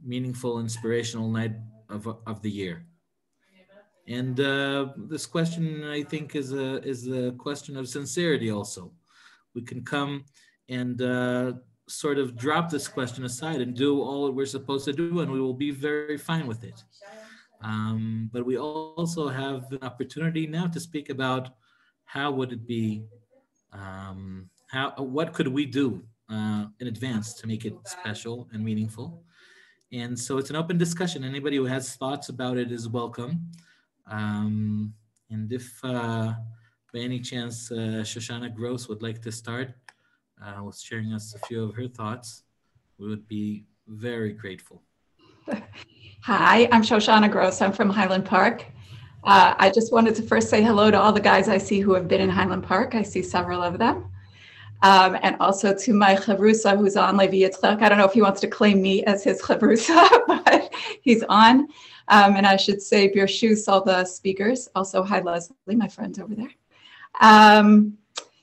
meaningful, inspirational night of the year? And this question, I think, is a question of sincerity also. We can come and sort of drop this question aside and do all that we're supposed to do, and we will be very fine with it. But we also have an opportunity now to speak about how would it be, what could we do in advance to make it special and meaningful. And so it's an open discussion. Anybody who has thoughts about it is welcome. And if by any chance Shoshana Gross would like to start with sharing us a few of her thoughts, we would be very grateful. Hi, I'm Shoshana Gross. I'm from Highland Park. I just wanted to first say hello to all the guys I see who have been in Highland Park. I see several of them. And also to my chavrusa who's on, Levi Yitzchak. I don't know if he wants to claim me as his chavrusa, but he's on. And I should say Birshus, all the speakers. Also, hi, Leslie, my friend over there.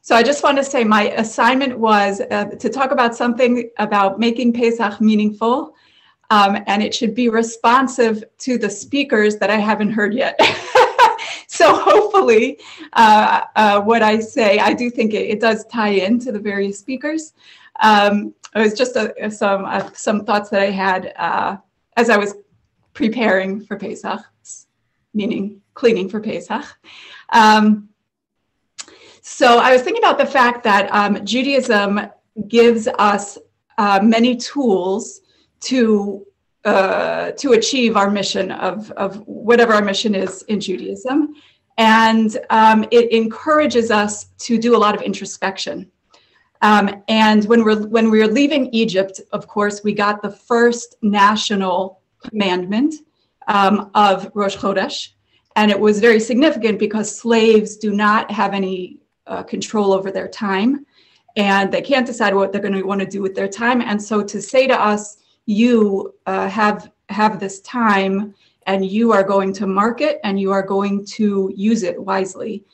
So I just want to say my assignment was to talk about something about making Pesach meaningful. And it should be responsive to the speakers that I haven't heard yet. So hopefully what I say, I do think it does tie in to the various speakers. It was just some thoughts that I had as I was preparing for Pesach, meaning cleaning for Pesach. So I was thinking about the fact that Judaism gives us many tools to achieve our mission of whatever our mission is in Judaism. And it encourages us to do a lot of introspection. And when we were leaving Egypt, of course, we got the first national commandment of Rosh Chodesh. And it was very significant because slaves do not have any control over their time. And they can't decide what they're going to want to do with their time. And so to say to us, you have this time and you are going to mark it and you are going to use it wisely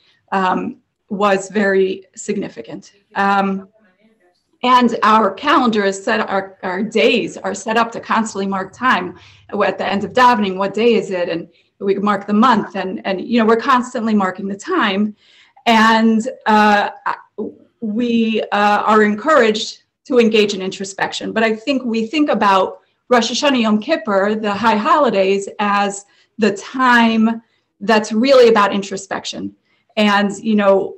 was very significant. And our calendar is set, our days are set up to constantly mark time. At the end of davening, what day is it? And we mark the month and you know, we're constantly marking the time. And we are encouraged to engage in introspection. But I think we think about Rosh Hashanah Yom Kippur, the high holidays, as the time that's really about introspection. And, you know,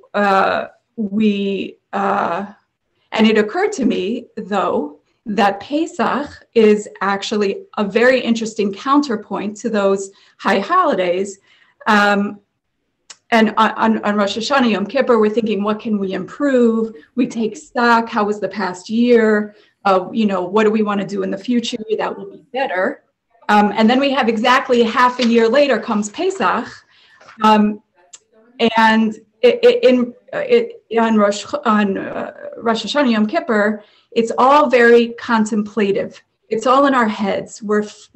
and it occurred to me, though, that Pesach is actually a very interesting counterpoint to those high holidays. And on Rosh Hashanah Yom Kippur, we're thinking, what can we improve? We take stock. How was the past year? You know, what do we want to do in the future that will be better? And then we have exactly half a year later comes Pesach. And on Rosh Hashanah Yom Kippur, it's all very contemplative. It's all in our heads. Whether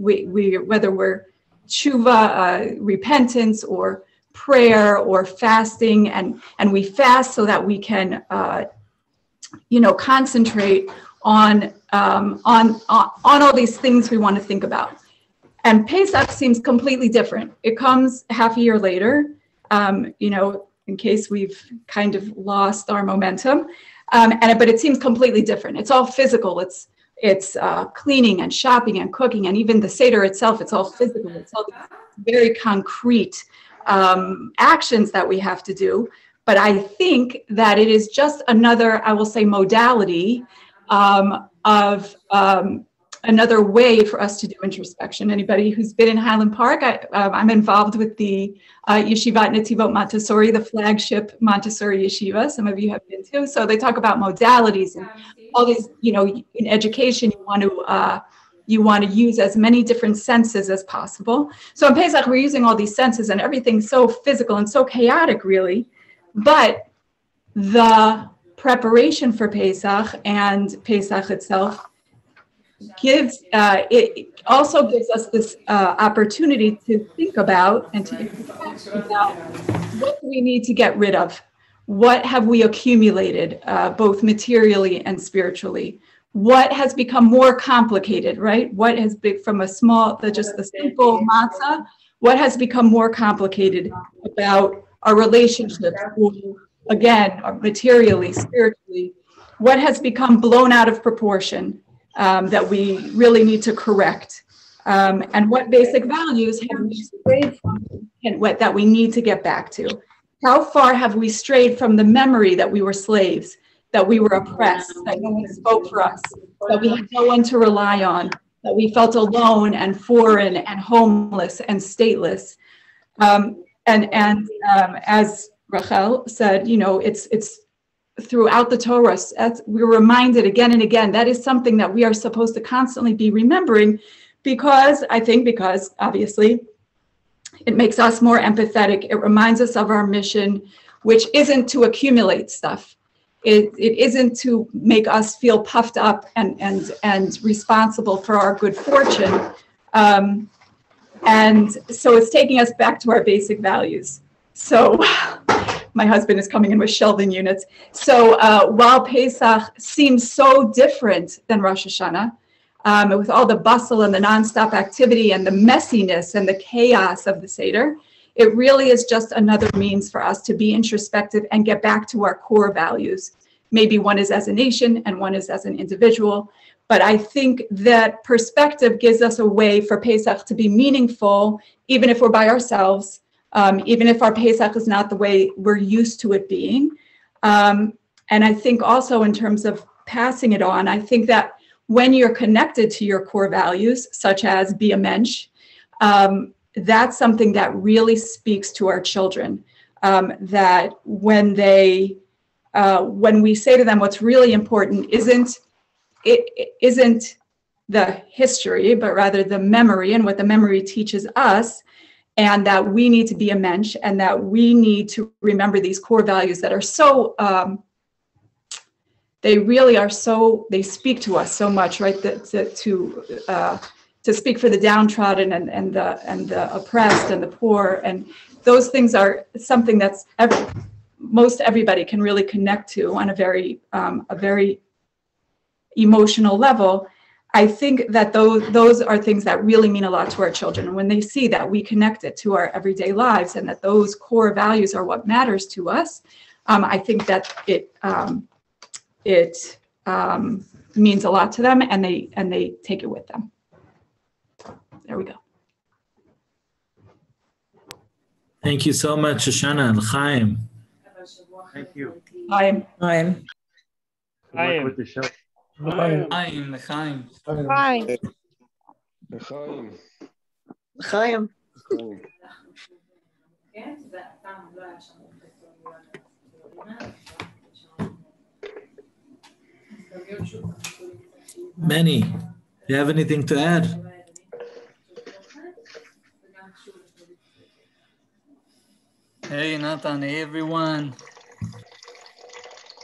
we're tshuva, repentance, or prayer, or fasting, and we fast so that we can, you know, concentrate on all these things we want to think about. And Pesach seems completely different. It comes half a year later, you know, in case we've kind of lost our momentum. But it seems completely different. It's all physical. It's cleaning and shopping and cooking, and even the Seder itself, it's all physical. It's all very concrete actions that we have to do. But I think that it is just another, I will say, modality of another way for us to do introspection. Anybody who's been in Highland Park, I'm involved with the Yeshivat Netivot Montessori, the flagship Montessori Yeshiva. Some of you have been too. So they talk about modalities and all these, you know, in education, you want to You want to use as many different senses as possible. So in Pesach, we're using all these senses and everything's so physical and so chaotic, really. But the preparation for Pesach and Pesach itself gives, it also gives us this opportunity to think about and to introspect about what do we need to get rid of? What have we accumulated, both materially and spiritually? What has become more complicated, right? What has been from just the simple matzah, what has become more complicated about our relationships, again, materially, spiritually? What has become blown out of proportion that we really need to correct? And what basic values have we strayed from and that we need to get back to? How far have we strayed from the memory that we were slaves, that we were oppressed, that no one spoke for us, that we had no one to rely on, that we felt alone and foreign and homeless and stateless? As Rachelle said, you know, it's throughout the Torah, we're reminded again and again, that is something that we are supposed to constantly be remembering, because obviously it makes us more empathetic. It reminds us of our mission, which isn't to accumulate stuff. It isn't to make us feel puffed up and responsible for our good fortune. And so it's taking us back to our basic values. So my husband is coming in with shelving units. So while Pesach seems so different than Rosh Hashanah, with all the bustle and the nonstop activity and the messiness and the chaos of the Seder, it really is just another means for us to be introspective and get back to our core values. Maybe one is as a nation and one is as an individual. But I think that perspective gives us a way for Pesach to be meaningful, even if we're by ourselves, even if our Pesach is not the way we're used to it being. And I think also in terms of passing it on, I think that when you're connected to your core values, such as be a mensch, that's something that really speaks to our children. That when we say to them what's really important isn't the history, but rather the memory and what the memory teaches us, and that we need to be a mensch, and that we need to remember these core values that are so, they really are so, they speak to us so much, right? To speak for the downtrodden and the oppressed and the poor, and those things are something that's most everybody can really connect to on a very emotional level. I think that those are things that really mean a lot to our children. And when they see that we connect it to our everyday lives and that those core values are what matters to us, I think that it means a lot to them, and they take it with them. There we go. Thank you so much, Shoshana and Chaim. Thank you. Chaim. Chaim. Good luck with the show. Chaim. Chaim. Chaim. Manny, do you have anything to add? Hey, Nathan. Hey, everyone.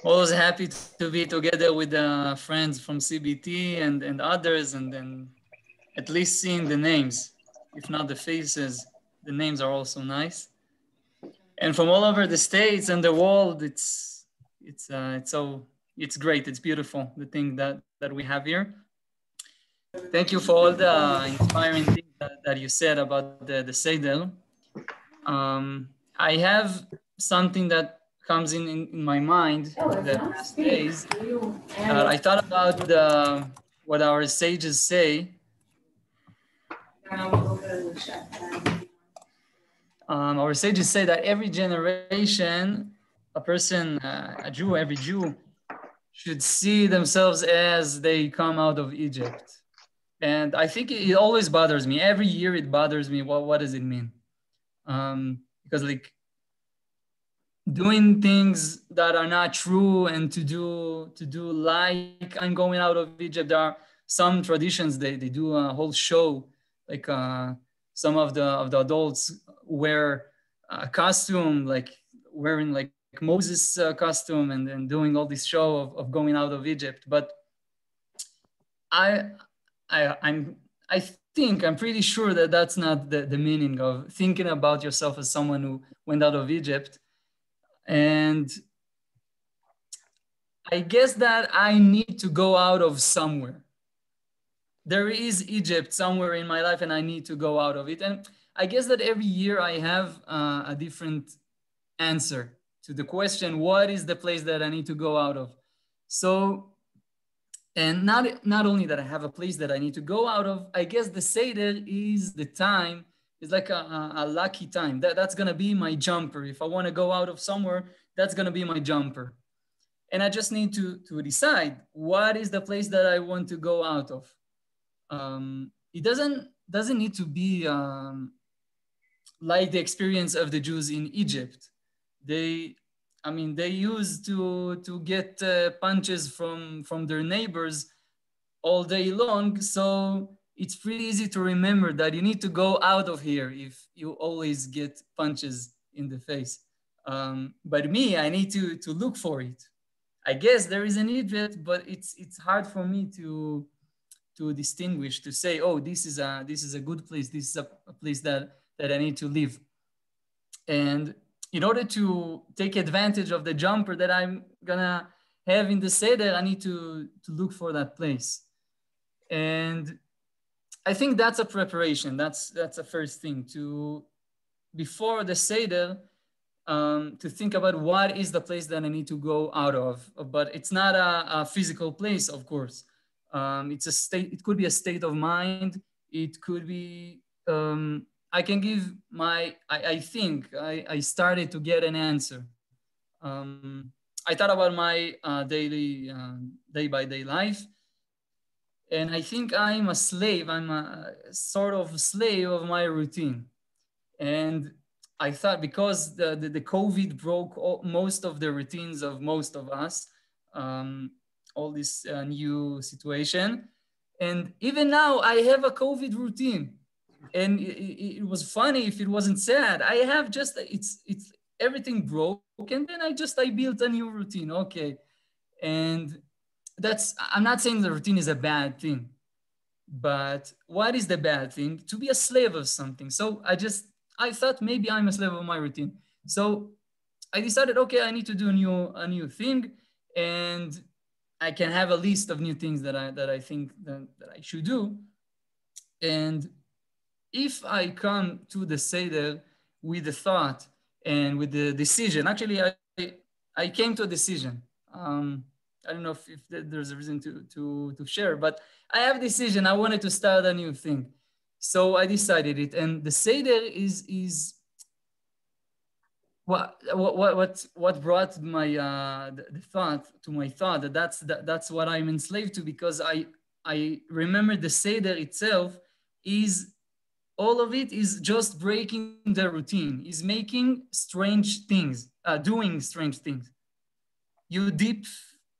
Always happy to be together with friends from CBT and others, and then at least seeing the names, if not the faces. The names are also nice. And from all over the States and the world, it's great. It's beautiful, the thing that we have here. Thank you for all the inspiring things that you said about the Seder. I have something that comes in my mind the past days. I thought about what our sages say. Our sages say that every generation, a person, every Jew, should see themselves as they come out of Egypt. And I think it always bothers me. Every year it bothers me. What does it mean? Because like doing things that are not true and to do like I'm going out of Egypt, there are some traditions, they do a whole show, like some of the adults wear a costume, like wearing like Moses costume and doing all this show of going out of Egypt. But I'm pretty sure that that's not the meaning of thinking about yourself as someone who went out of Egypt. And I guess that I need to go out of somewhere. There is Egypt somewhere in my life and I need to go out of it. And I guess that every year I have a different answer to the question, what is the place that I need to go out of? So, and not only that I have a place that I need to go out of, I guess the Seder is the time, it's like a lucky time. That's gonna be my jumper. If I wanna go out of somewhere, that's gonna be my jumper. And I just need to decide what is the place that I want to go out of. It doesn't need to be like the experience of the Jews in Egypt. They used to get punches from their neighbors all day long. So it's pretty easy to remember that you need to go out of here if you always get punches in the face. But me, I need to look for it. I guess there is an Egypt, but it's hard for me to distinguish, to say, oh, this is a good place. This is a place that I need to live. And in order to take advantage of the jumper that I'm gonna have in the Seder, I need to look for that place. And I think that's a preparation. That's a first thing, to before the Seder, to think about what is the place that I need to go out of. But it's not a physical place, of course. It's a state. It could be a state of mind. It could be. I can give my. I think I started to get an answer. I thought about my daily, day-by-day life, and I think I'm a slave. I'm a sort of slave of my routine, and I thought because the COVID broke most of the routines of most of us, all this new situation. And even now I have a COVID routine, and it was funny if it wasn't sad. I have just, it's everything broke, and then I built a new routine. Okay. And I'm not saying the routine is a bad thing, but what is the bad thing? To be a slave of something. So I thought maybe I'm a slave of my routine. So I decided, okay, I need to do a new thing, and I can have a list of new things that I think that I should do. And if I come to the Seder with the thought and with the decision, actually I came to a decision. I don't know if there's a reason to share, but I have a decision. I wanted to start a new thing. So I decided it, and the Seder is what brought my the thought to my thought that's what I'm enslaved to, because I remember the Seder itself is all of it is just breaking the routine, is making strange things, doing strange things. You dip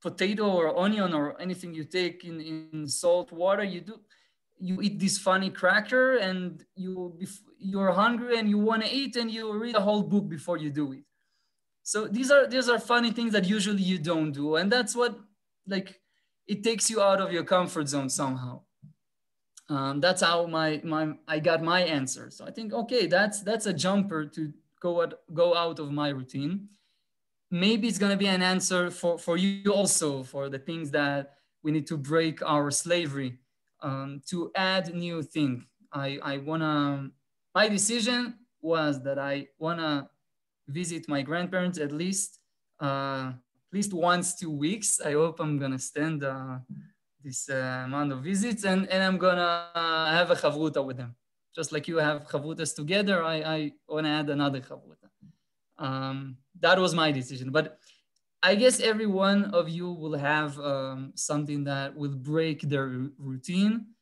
potato or onion or anything you take in salt water, you eat this funny cracker, and you're hungry and you want to eat, and you read a whole book before you do it. So these are funny things that usually you don't do, and that's what, like, it takes you out of your comfort zone somehow. That's how I got my answer. So I think, okay, that's a jumper to go out of my routine. Maybe it's gonna be an answer for you also, for the things that we need to break our slavery. To add new thing. My decision was that I wanna visit my grandparents at least once 2 weeks. I hope I'm gonna stand this amount of visits, and I'm gonna have a chavruta with them. Just like you have chavrutas together, I wanna add another chavruta. That was my decision, but I guess every one of you will have something that will break their routine.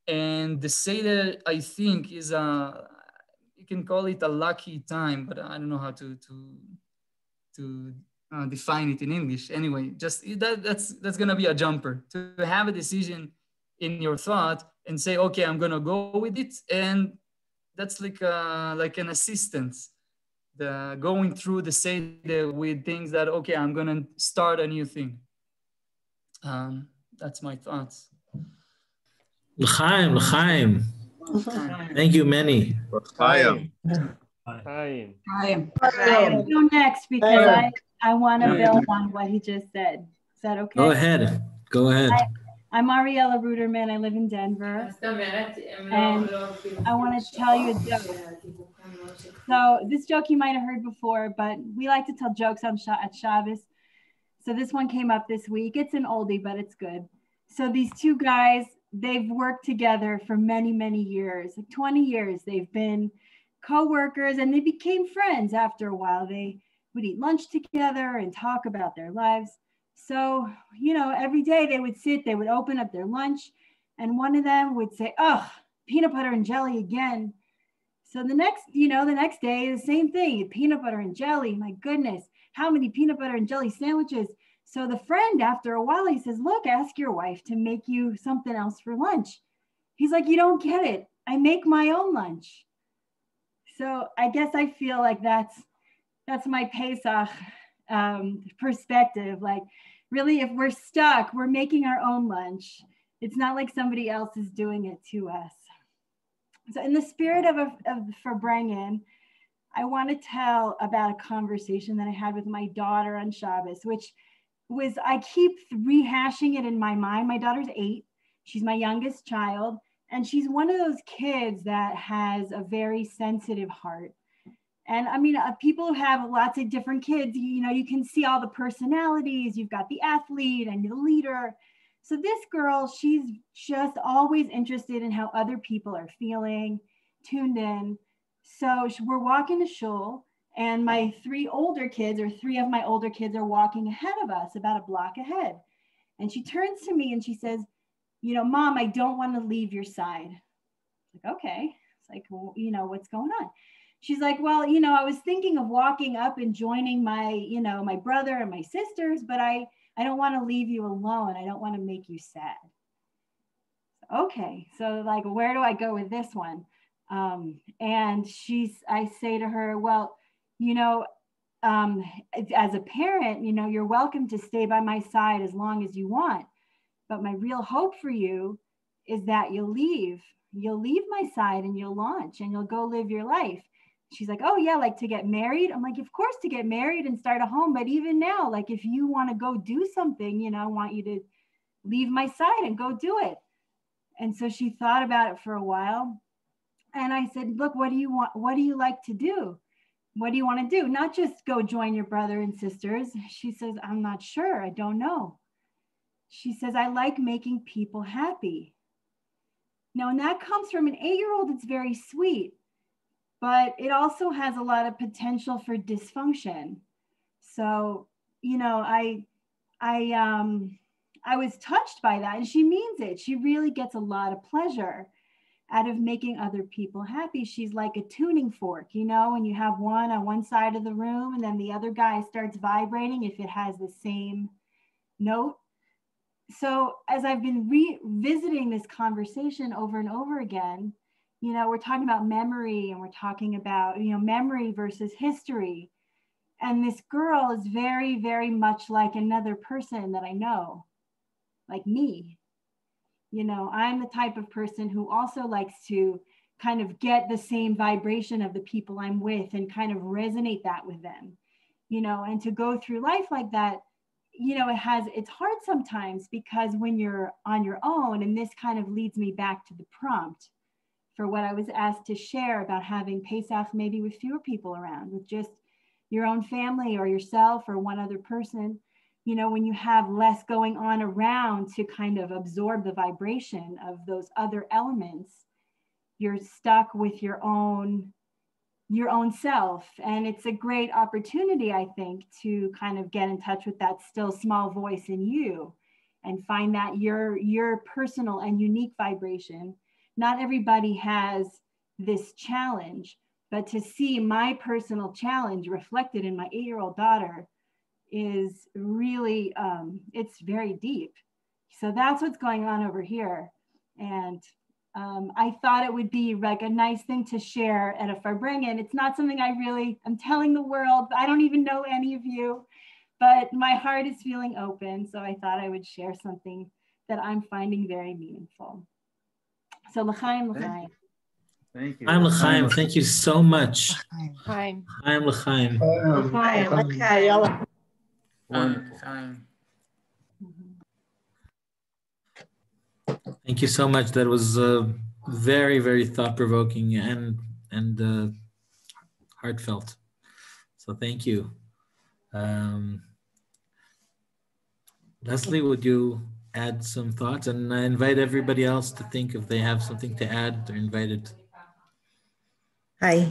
And the Seder, I think, is you can call it a lucky time, but I don't know how to define it in English. Anyway, just that's gonna be a jumper. To have a decision in your thought and say, okay, I'm gonna go with it. And that's like an assistance, the going through the Seder with things that, okay, I'm gonna start a new thing. That's my thoughts. L'chaim, l'chaim. Thank you, many. L'chaim. I'll go next because I want to build on what he just said. Is that okay? Go ahead. Go ahead. I'm Ariella Ruderman. I live in Denver. And I want to tell you a joke. So this joke you might have heard before, but we like to tell jokes at Shabbos. So this one came up this week. It's an oldie, but it's good. So these two guys, they've worked together for many, many years, like 20 years. They've been co-workers and they became friends after a while. They would eat lunch together and talk about their lives. So, you know, every day they would sit, they would open up their lunch and one of them would say, oh, peanut butter and jelly again. So the next day, the same thing, peanut butter and jelly, my goodness, how many peanut butter and jelly sandwiches? So the friend, after a while, he says, look, ask your wife to make you something else for lunch. He's like, you don't get it. I make my own lunch. So I guess I feel like that's my Pesach perspective. Like, really, if we're stuck, we're making our own lunch. It's not like somebody else is doing it to us. So in the spirit of Farbrengen, I want to tell about a conversation that I had with my daughter on Shabbos, which was, I keep rehashing it in my mind. My daughter's 8. She's my youngest child. And she's one of those kids that has a very sensitive heart. And I mean, people who have lots of different kids, you know, you can see all the personalities. You've got the athlete and the leader. So this girl, she's just always interested in how other people are feeling, tuned in. So we're walking to shul and my 3 of my older kids are walking ahead of us, about a block ahead. And she turns to me and she says, you know, Mom, I don't want to leave your side. Like, okay. It's like, well, you know, what's going on? She's like, well, you know, I was thinking of walking up and joining my brother and my sisters, but I don't want to leave you alone. I don't want to make you sad. Okay. So like, where do I go with this one? And I say to her, well, you know, as a parent, you know, you're welcome to stay by my side as long as you want. But my real hope for you is that you'll leave my side and you'll launch and you'll go live your life. She's like, oh yeah, like to get married? I'm like, of course, to get married and start a home. But even now, like if you want to go do something, you know, I want you to leave my side and go do it. And so she thought about it for a while. And I said, look, what do you want? What do you like to do? What do you want to do? Not just go join your brother and sisters. She says, I'm not sure. I don't know. She says, I like making people happy. Now, and that comes from an 8-year-old, it's very sweet, but it also has a lot of potential for dysfunction. So, you know, I was touched by that, and she means it. She really gets a lot of pleasure out of making other people happy. She's like a tuning fork, you know, and you have one on one side of the room and then the other guy starts vibrating if it has the same note. So as I've been revisiting this conversation over and over again, you know, we're talking about memory and we're talking about, you know, memory versus history. And this girl is very, very much like another person that I know, like me. You know, I'm the type of person who also likes to kind of get the same vibration of the people I'm with and kind of resonate that with them, you know, and to go through life like that, you know, it's hard sometimes because when you're on your own, and this kind of leads me back to the prompt for what I was asked to share about having Pesach maybe with fewer people around, with just your own family or yourself or one other person. You know, when you have less going on around to kind of absorb the vibration of those other elements, you're stuck with your own self. And it's a great opportunity, I think, to kind of get in touch with that still small voice in you and find that your personal and unique vibration. Not everybody has this challenge, but to see my personal challenge reflected in my 8-year-old daughter is really, it's very deep. So that's what's going on over here. And I thought it would be like a nice thing to share at a Farbrengen. It's not something I'm telling the world. I don't even know any of you, but my heart is feeling open. So I thought I would share something that I'm finding very meaningful. So l'chaim, l'chaim. Thank you. I'm l'chaim. Thank you so much. L'chaim. I'm l'chaim. L'chaim. Wonderful. Thank you so much. That was very, very thought-provoking and heartfelt. So thank you. Leslie, would you add some thoughts? And I invite everybody else to think if they have something to add. They're invited. Hi.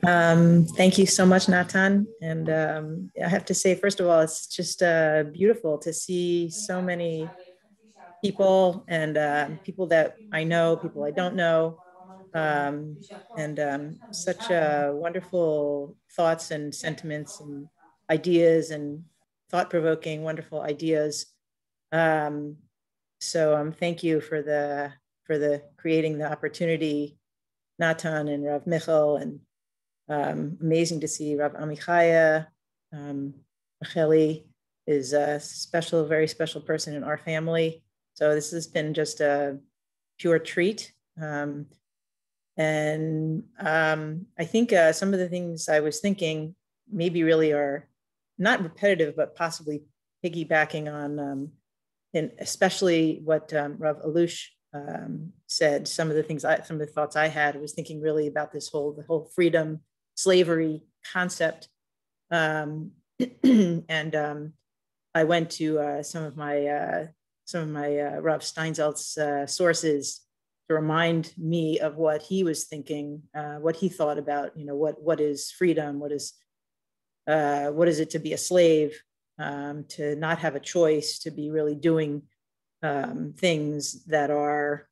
Thank you so much, Natan. And I have to say, first of all, it's just beautiful to see so many people and people that I know, people I don't know, and such wonderful thoughts and sentiments and ideas and thought-provoking, wonderful ideas. So thank you for the creating the opportunity, Natan and Rav Michel, and amazing to see Rav Amechaye. Rachelle is a special, very special person in our family. So this has been just a pure treat. And I think some of the things I was thinking maybe really are not repetitive, but possibly piggybacking on, and especially what Rav Allouche said. Some of the thoughts I had was thinking really about the whole freedom, slavery concept. And I went to some of my Rav Steinsaltz sources to remind me of what he was thinking, what he thought about, what is freedom, what is it to be a slave, to not have a choice, to be really doing things that are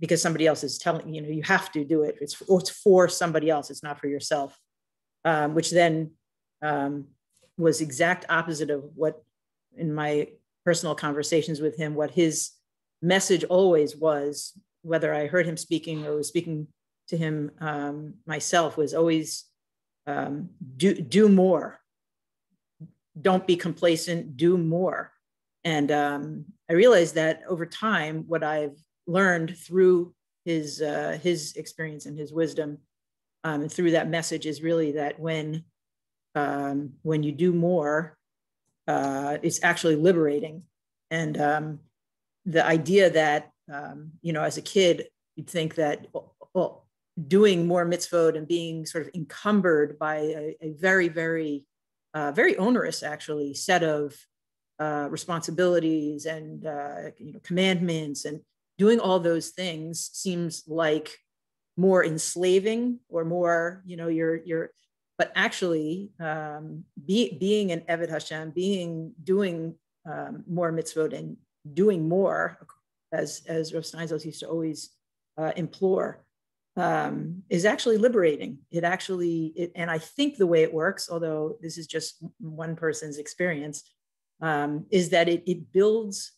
because somebody else is telling you have to do it. It's for somebody else. It's not for yourself, which then was exact opposite of what in my personal conversations with him, what his message always was, whether I heard him speaking or was speaking to him myself, was always do more. Don't be complacent, do more. And I realized that over time, what I've learned through his experience and his wisdom and through that message is really that when you do more, it's actually liberating. And the idea that, as a kid, you'd think that, well, doing more mitzvot and being sort of encumbered by a very, very, very onerous, actually, set of responsibilities and, commandments, and doing all those things seems like more enslaving or more, but actually being an Eved Hashem, doing more mitzvot and doing more, as Rav Steinsaltz used to always implore, is actually liberating. And I think the way it works, although this is just one person's experience, is that it builds,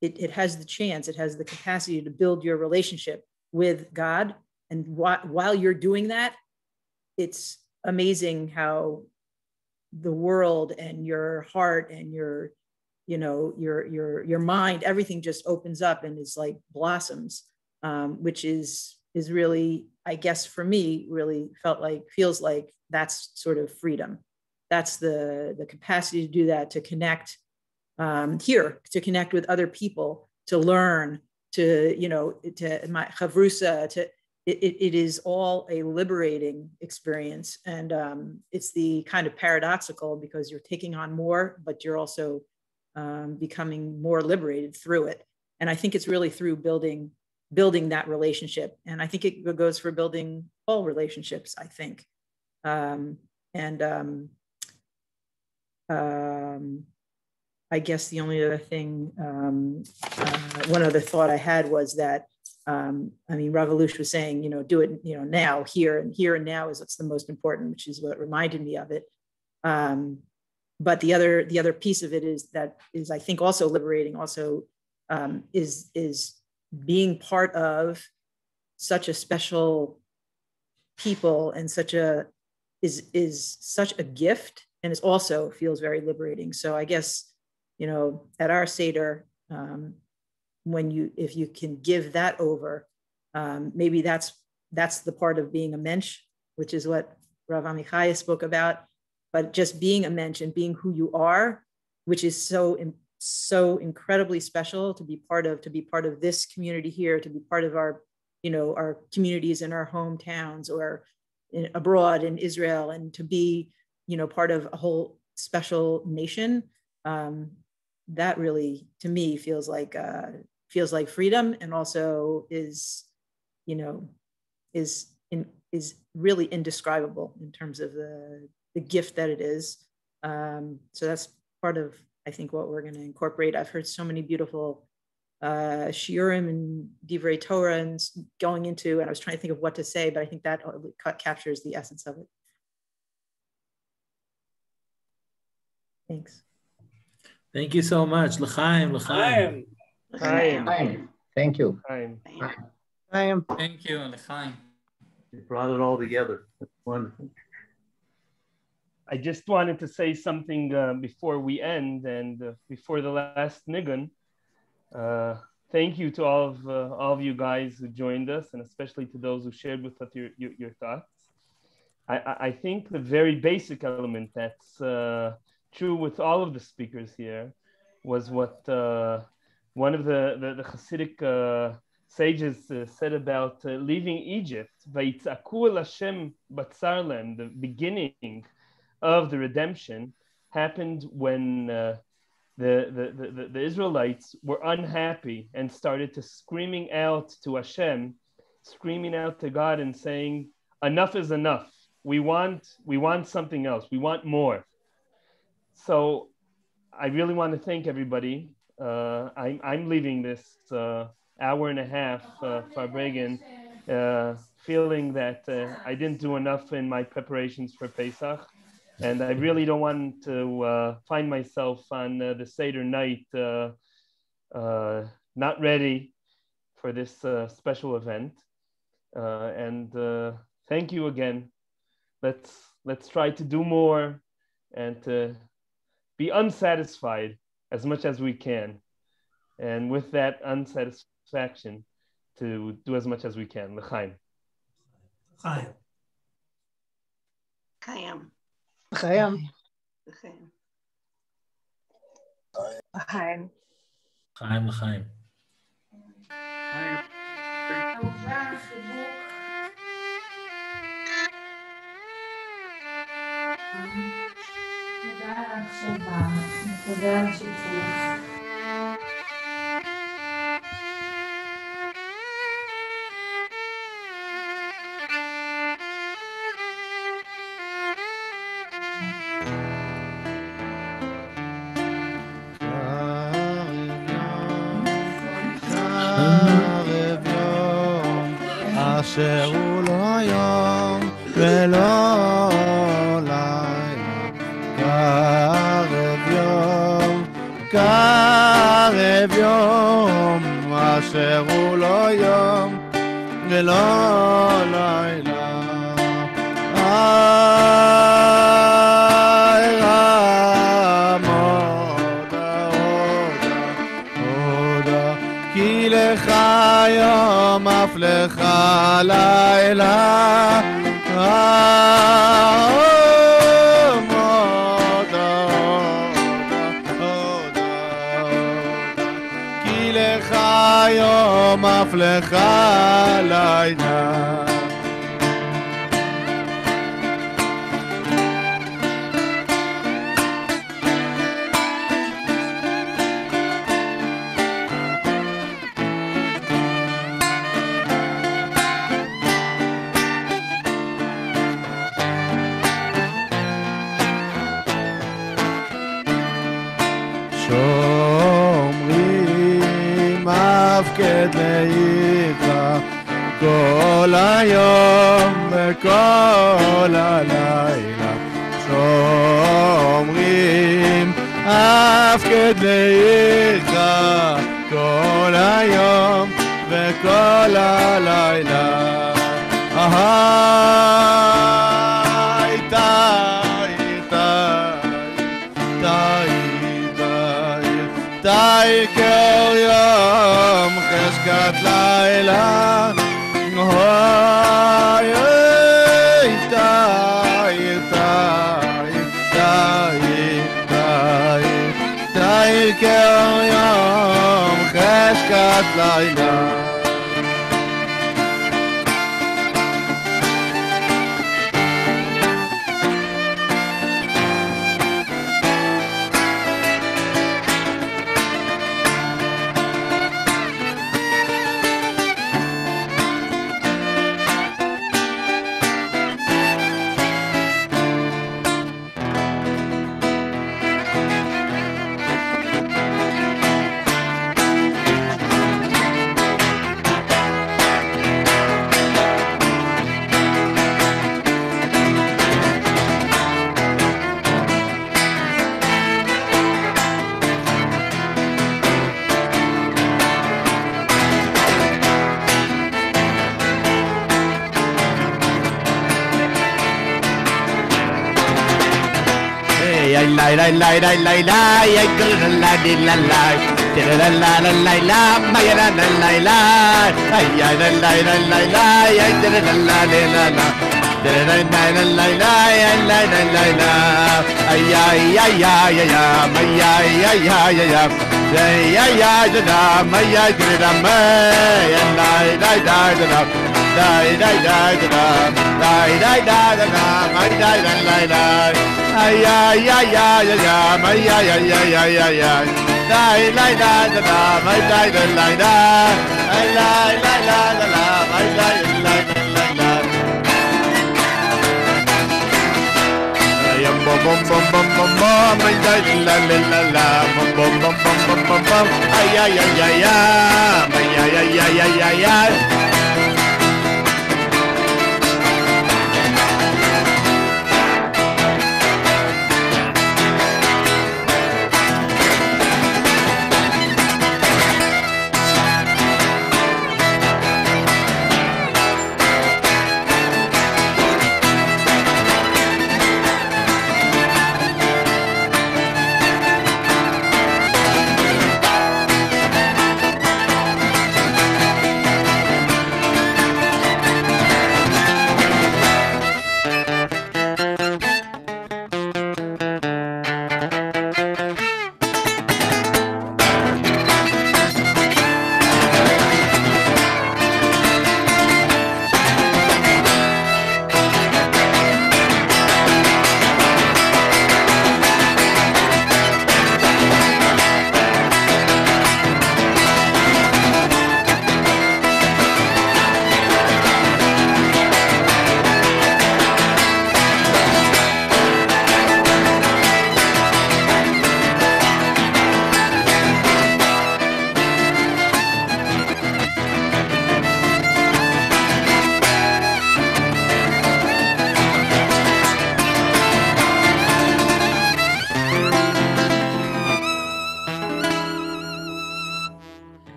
it has the chance, it has the capacity to build your relationship with God. And while you're doing that, it's amazing how the world and your heart and your mind, everything just opens up and is like blossoms, which is really, I guess for me, really feels like that's sort of freedom. That's the capacity to do that, to connect to connect with other people, to learn, to my chavrusa, it is all a liberating experience. And it's the kind of paradoxical, because you're taking on more, but you're also becoming more liberated through it. And I think it's really through building that relationship. And I think it goes for building all relationships, I think. I guess the only other thing, one other thought I had was that, Rav Allouche was saying, do it, now, here and now is what's the most important, which is what reminded me of it. But the other piece of it is I think also liberating, also is being part of such a special people and is such a gift, and it also feels very liberating. So I guess, at our Seder, if you can give that over, maybe that's the part of being a mensch, which is what Rav Amechaye spoke about, but just being a mensch and being who you are, which is so incredibly special to be part of this community here, to be part of our communities in our hometowns or abroad in Israel, and to be, part of a whole special nation. That really, to me, feels like freedom, and also is really indescribable in terms of the gift that it is. So that's part of, I think, what we're going to incorporate. I've heard so many beautiful shiurim and divrei Torah and going into, and I was trying to think of what to say, but I think that captures the essence of it. Thanks. Thank you so much. L'chaim, l'chaim. L'chaim. Thank you. L'chaim. Thank you, l'chaim. You brought it all together. That's wonderful. I just wanted to say something before we end and before the last nigun. Thank you to all of you guys who joined us, and especially to those who shared with us your thoughts. I think the very basic element that's true with all of the speakers here was what one of the Hasidic sages said about leaving Egypt. Vayitzaku el Hashem batzar lehem, the beginning of the redemption happened when the Israelites were unhappy and started to screaming out to Hashem, screaming out to God and saying, enough is enough. We want something else. We want more. So I really want to thank everybody. I'm leaving this hour and a half, Farbrengen, feeling that I didn't do enough in my preparations for Pesach. And I really don't want to find myself on the Seder night not ready for this special event. And thank you again. Let's try to do more and to be unsatisfied as much as we can. And with that unsatisfaction, to do as much as we can. L'chaim. L'chaim. L'chaim. L'chaim. L'chaim. L'chaim, l'chaim. תודה על ההקשבה, תודה על השיתוף. אשר הוא לא יום ולא לילה, קרב יום, אשר הוא לא יום ולא לילה. כי לך יום אף לך לילה, כי לך יום אף לך לילה. כדאיך כל היום וכל הלילה, שומרים אף כדאיך כל היום כל הלילה. די כל יום חשכת לילה. די כל יום חשכת לילה.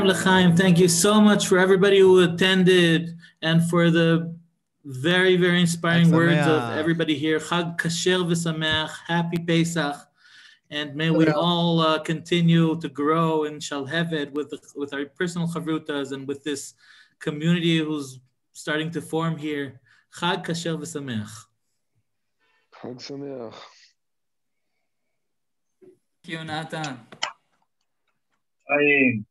L'chaim, thank you so much for everybody who attended and for the very, very inspiring words of everybody here. Chag kasher v'sameach, happy Pesach, and may we all continue to grow in Shalhevet with our personal chavrutas and with this community who's starting to form here. Chag kasher v'sameach. Chag sameach. Thank you, Natan. Chaim.